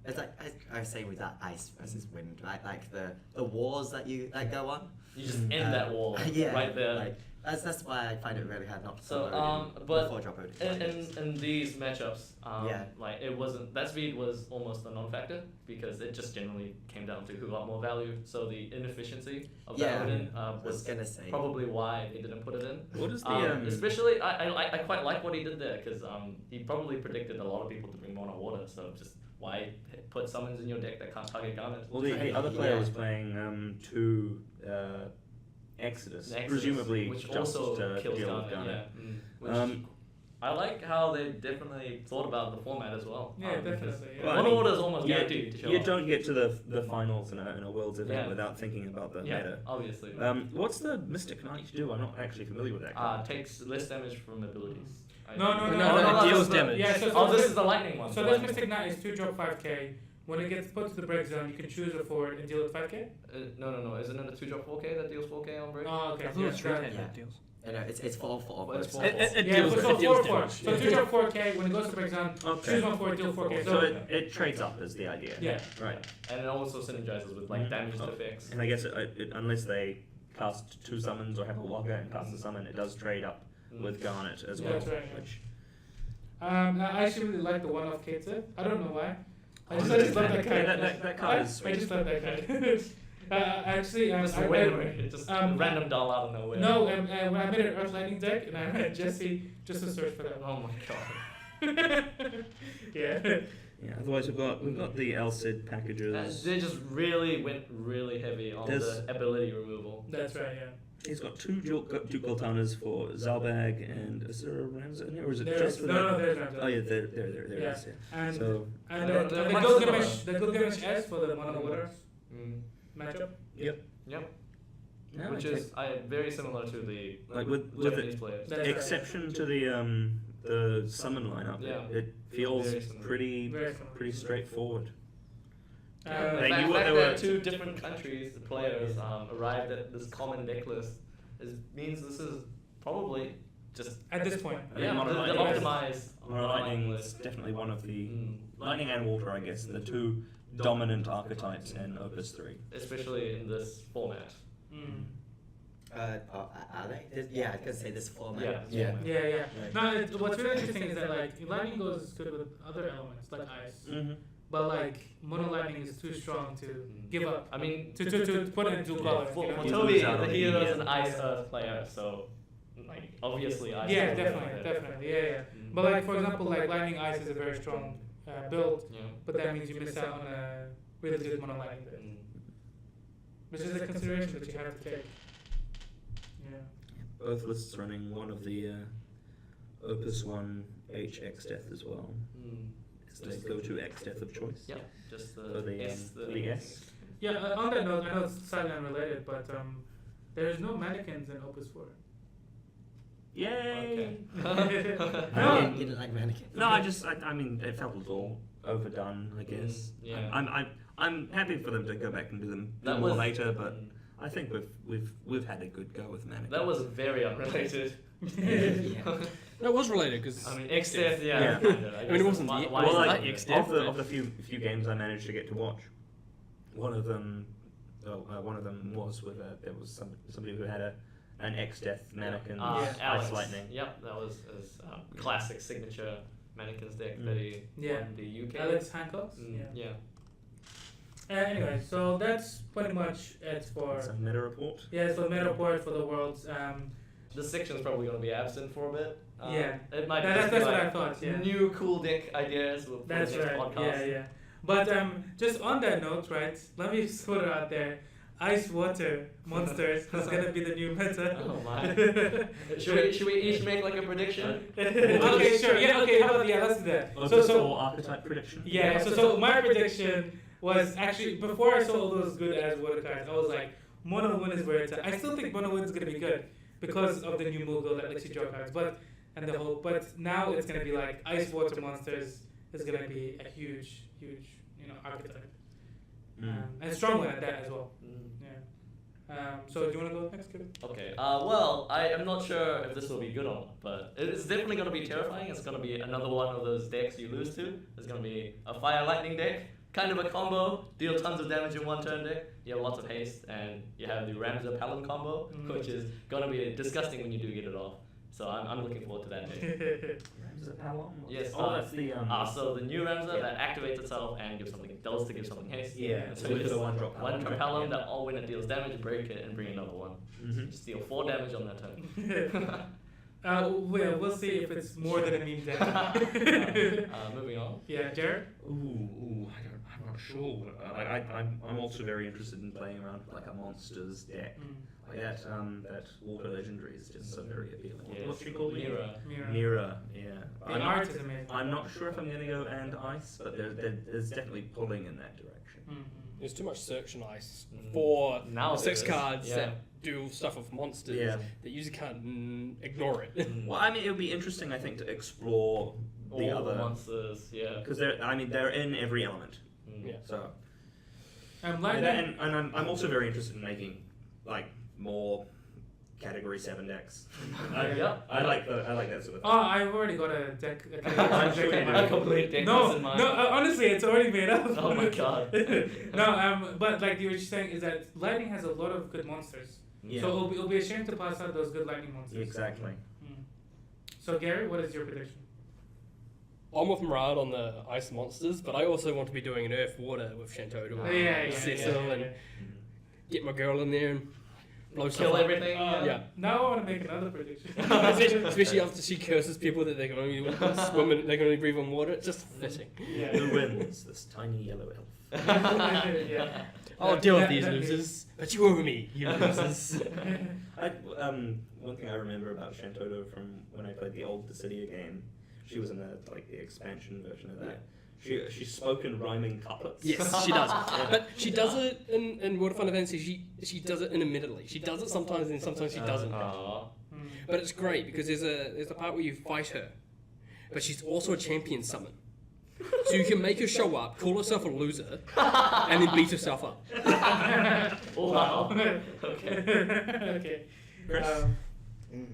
It's like I was saying with that ice versus wind, right? Like the wars that go on. You just end that wall Yeah, right there. Like, that's why I find it really hard not to So, follow Odin, but the 4-drop Odin. in these matchups, Yeah. like it wasn't, that speed was almost a non-factor because it just generally came down to who got more value. So the inefficiency of Yeah, that Odin I was was gonna say probably why they didn't put it in. What is the Especially, I quite like what he did there because he probably predicted a lot of people to bring mono water. So just why put summons in your deck that can't target garnet? Well, the other player was playing 2 Exodus, The Exodus, presumably which just also to kills deal with garnet. Garnet. Yeah. Which I like how they definitely thought about the format as well. Yeah, because definitely. Yeah. Well, I mono mean, water is almost you- guaranteed to show You up. don't get to the finals in a Worlds event Yeah. without thinking about the Yeah, meta. obviously. What's the Mystic Knight do? I'm not actually familiar with that. card. Takes less damage from abilities. No, No, no, no, it that's deals the- damage. Yeah, Oh, this is the lightning one. So the this lightning. Mystic Knight is 2 drop 5k when it gets put to the break zone, you can choose a forward and deal with 5k? No. Isn't it a 2-drop 4K that deals 4K on break? Oh, okay. I thought it was Yeah, 3K yeah. that deals. No, it's 4-4. But it's but 4-4. It Yeah, deals, so it deals 4-4. damage. So 2-drop 4k, when it goes to break zone, Okay. choose one forward, deal 4k. So it trades up is the idea. Yeah. Right. And it also synergizes with like damage effects. And I guess unless they cast 2 summons or have a Wagga and cast a summon, it does trade up with Garnet as well. That's right. Which I actually really like the one-off Kate's. I don't know why. I just love that Yeah, card. that card is I sweet. just love that card. Actually, Just I a read, win, just um, random doll out of nowhere. no, when I made an Earth Lightning deck, and I read Jesse just to search for that. Oh my god. Yeah. Yeah. Otherwise, we've got the Elcid packages. They just really went really heavy on There's- the ability removal. That's right. Yeah. He's got 2 Duke Goltanas for Zalbag, and is there a Ramza in here, or is it There just is- for no, that? no, there's Ramza. Oh yeah, there it Yeah. is. Yeah. And So and They're the much Gilgamesh, similar. the Gilgamesh S for the mono water Mm. matchup. Yep. yeah, Which okay. is very similar to the like with Japanese the players. That's right. exception to the summon lineup. Yeah. It feels Very similar. pretty Very similar. pretty straightforward. The They fact knew what they that were- 2 different countries, the players, arrived at this common deck list means this is probably just At this point. I mean, the Mono Lightning optimized Mono Lightning is definitely one of the Lightning and Water, I guess, the 2 dominant archetypes in Opus 3. especially in this format. Mm. Are they? Yeah, I was gonna say this format. Yeah. Yeah, yeah. Right. No, what's really interesting is that like lightning goes good with other elements like ice, Mm-hmm. but like mono lightning is too strong to give up. I mean, To put it into color. for you know? You Toby, lose out on the the hero is EDM. an ice earth player, so like obviously ice. Yeah, is the definitely, better. definitely, yeah. Mm. But like for example, like lightning ice is a very strong build, Yeah. but that means you miss out on a really good mono lightning build, Mm. which is a consideration that you have to take. Yeah. Both lists running one of the Opus 1 HX Death as well. Mm. It's the go-to X Death of choice. Yeah, just For the the, S. the S. Yeah. On that note, I know it's slightly unrelated, but there's no mannequins in Opus 4. Yay! Okay. No. You didn't like mannequin. No, I mean, it felt a little overdone, I guess. Yeah. I'm happy for them to go back and do them That more was later, but mm. I think we've had a good go with Mannequin. That was very unrelated. Yeah. That was related because I mean, X-Death, yeah. Yeah. kinda, I mean, it wasn't the- why well, is like, that X-Death, of the few games I managed to get to watch, one of them was with there was somebody who had an X-Death Mannequin Yeah. Alex. Ice Lightning. Yep, that was his classic signature Mannequins deck Mm. that he Yeah. won the UK. Alex Hancock's. Mm, Yeah. yeah. Anyway, so that's pretty much it for It's a meta report. yeah, so meta report for the worlds. This section's probably going to be absent for a bit. Yeah. It might That's be what like I thought. Yeah. new cool deck ideas for That's the next right. podcast. Yeah, yeah. But just on that note, right? Let me just put it out there. Ice water monsters is gonna be the new meta. Oh my. should we each make like a prediction? Okay, sure. Yeah, okay. How about let's do that. Opus 4 archetype prediction. Yeah. So my prediction was actually before I saw all those good as water cards, I was like, mono win is Verita. I still think mono win is gonna be good because of the new Moogle that lets you draw cards. But now it's gonna be like ice water monsters is gonna be a huge archetype. And a strong one at that as well. Yeah. So do you want to go next, Kevin? Okay. Well, I am not sure if this will be good or not, but it's definitely going to be terrifying. It's going to be another one of those decks you lose to. It's going to be a fire lightning deck, kind of a combo, deal tons of damage in one turn deck. You have lots of haste, and you have the Ramza Palin combo, which is going to be disgusting when you do get it off. So I'm looking forward to that deck. Ramza Palin? Yes. Oh, that's the So the new Ramza that activates itself and gives something give something haste. Yeah. So So it's it's a one-drop one Palin. Palin that all when it deals damage, break it and bring another one. Mm-hmm. Just deal 4 damage on that turn. We'll see if it's more than a meme deck. Moving on. Yeah, Jared? I'm not sure. I'm also very interested in playing around with like a monsters deck. Like that water legendary is just so very appealing. Yes. What's she called? Mira. Mira, yeah. The art is amazing. I'm not sure if I'm going to go and ice, but there's definitely pulling in that direction. there's too much search and ice for Now the 6 there is, cards yeah. that do stuff with monsters Yeah. that you just can't ignore it. Well, I mean, it would be interesting, I think, to explore the All other monsters, yeah. because they're in every element. Yeah. So Lightning. and I'm also very interested in making like more category 7 decks. I like that sort of thing. Oh, I've already got a deck. I'm sure you do. A complete deck No, in mind. no. Honestly, it's already made up. Oh my god. No, but like you were saying is that lightning has a lot of good monsters. Yeah. So it'll be a shame to pass out those good lightning monsters. Exactly. Mm. So Gary, what is your prediction? I'm with Murad on the ice monsters, but I also want to be doing an earth water with Shantoto and Cecil and get my girl in there and blow stuff Kill up. everything. Yeah. Now I want to make another prediction. Especially after she curses people that they can only swim and they can only breathe on water. It's just fitting. Who wins? This tiny yellow elf. Yeah. I'll deal with these losers, but you owe me, you losers. One thing I remember about Shantoto from when I played the old Dissidia game, she was in the expansion version of that. She spoke in rhyming couplets. Yes, she does. But she does it in World of Final Fantasy. She does it intermittently. She does it sometimes, and sometimes she doesn't. But it's great because there's a part where you fight her, but she's also a champion summon. So you can make her show up, call herself a loser, and then beat herself up. Wow. Okay. Chris?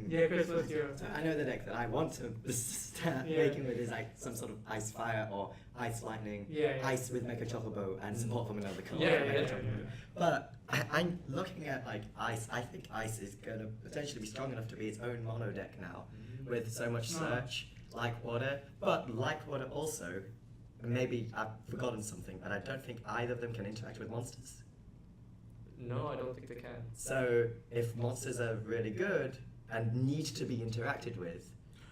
Yeah, Chris, what's your? So I know the deck that I want to start making with is like some sort of ice fire or ice lightning, ice with Mecha Chocobo and support from another color. But I'm looking at like ice. I think ice is going to potentially be strong enough to be its own mono deck now, with so much search, like water. But like water also, maybe I've forgotten something, but I don't think either of them can interact with monsters. No, I don't think they can. So if monsters are really good and need to be interacted with,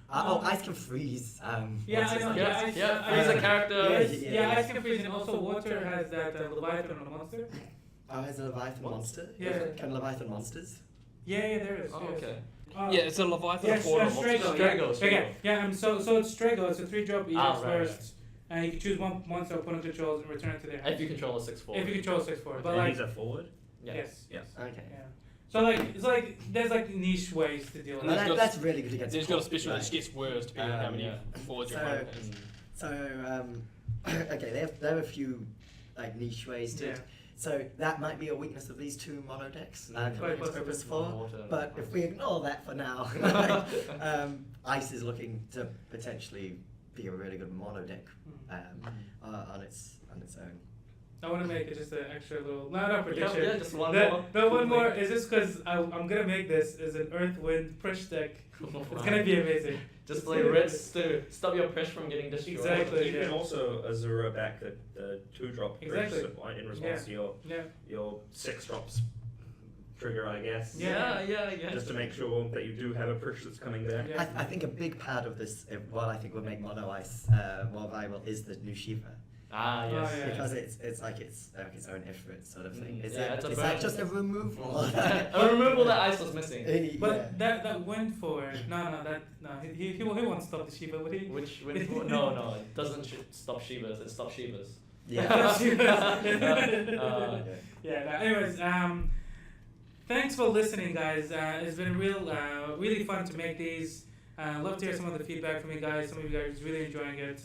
ice can freeze. Yeah, I know. monsters. Freeze a character. Yeah, ice can freeze, and also water has that Leviathan on a monster. Oh, is a Leviathan monster? Yeah. Can Leviathan monsters? Yeah, there is. Oh, yes. okay. Yeah, it's a Leviathan Yes, Portal Strago. monster. Strago. Okay, yeah, so it's Strago. It's a 3-drop EX right, first, and you can choose one monster opponent controls and return it to their hand. If you control a 6/4. If you control 6/4, but And like he's a forward. yes. Okay. Yeah. So like it's like there's like niche ways to deal with And it. there's That's really good against. There's got a pop, special right? which gets worse depending on how many forwards your opponent has. So, okay, there are a few like niche ways to it. So that might be a weakness of these two mono decks. Quite possibly. Opus 4. But if we ignore that for now, Ice is looking to potentially be a really good mono deck on its own. I want to make it just an extra little, not prediction. Yeah, just one No, more. no, one more. Is just because I'm going to make this as an Earth, Wind, push deck. It's going to be amazing. Just play Reds to stop your Push from getting destroyed. Exactly. You can also Azura back the 2-drop Exactly. in response to your 6-drops trigger, I guess. Yeah. Just to make sure that you do have a push that's coming there. Yeah. I think a big part of this, what I think would make mono Ice more viable, is the new Shiva. Ah, yes. Oh, yeah. Because it's like its own Ifrit sort of thing. Is Yeah, that it's a is version. that just a removal? A removal that Ice was missing. But that Wind forward, he won't stop the Shiva, would he? Which no, it doesn't stop Shivas. It stops Shivas. Yeah. Anyways, thanks for listening, guys. It's been really fun to make these. Love to hear some of the feedback from you guys. Some of you guys really enjoying it.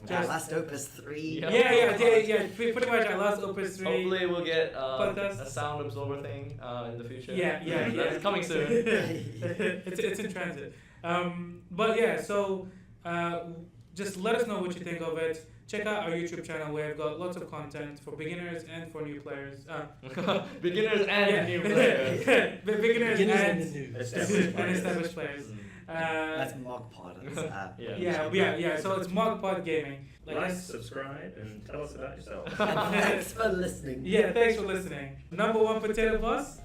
Last Opus 3. Yeah. Pretty much our last Opus 3. Hopefully we'll get Podcast. a sound absorber thing in the future. Yeah. That's coming soon. It's in transit. But yeah, so just let us know what you think of it. Check out our YouTube channel where we've got lots of content for beginners and for new players. Beginners and new players. Beginners and Established established players. That's MogPod. Yeah. So it's MogPod Gaming. Like, subscribe, and tell us about yourself. And thanks for listening. Yeah, thanks for listening. Number 1 potato boss.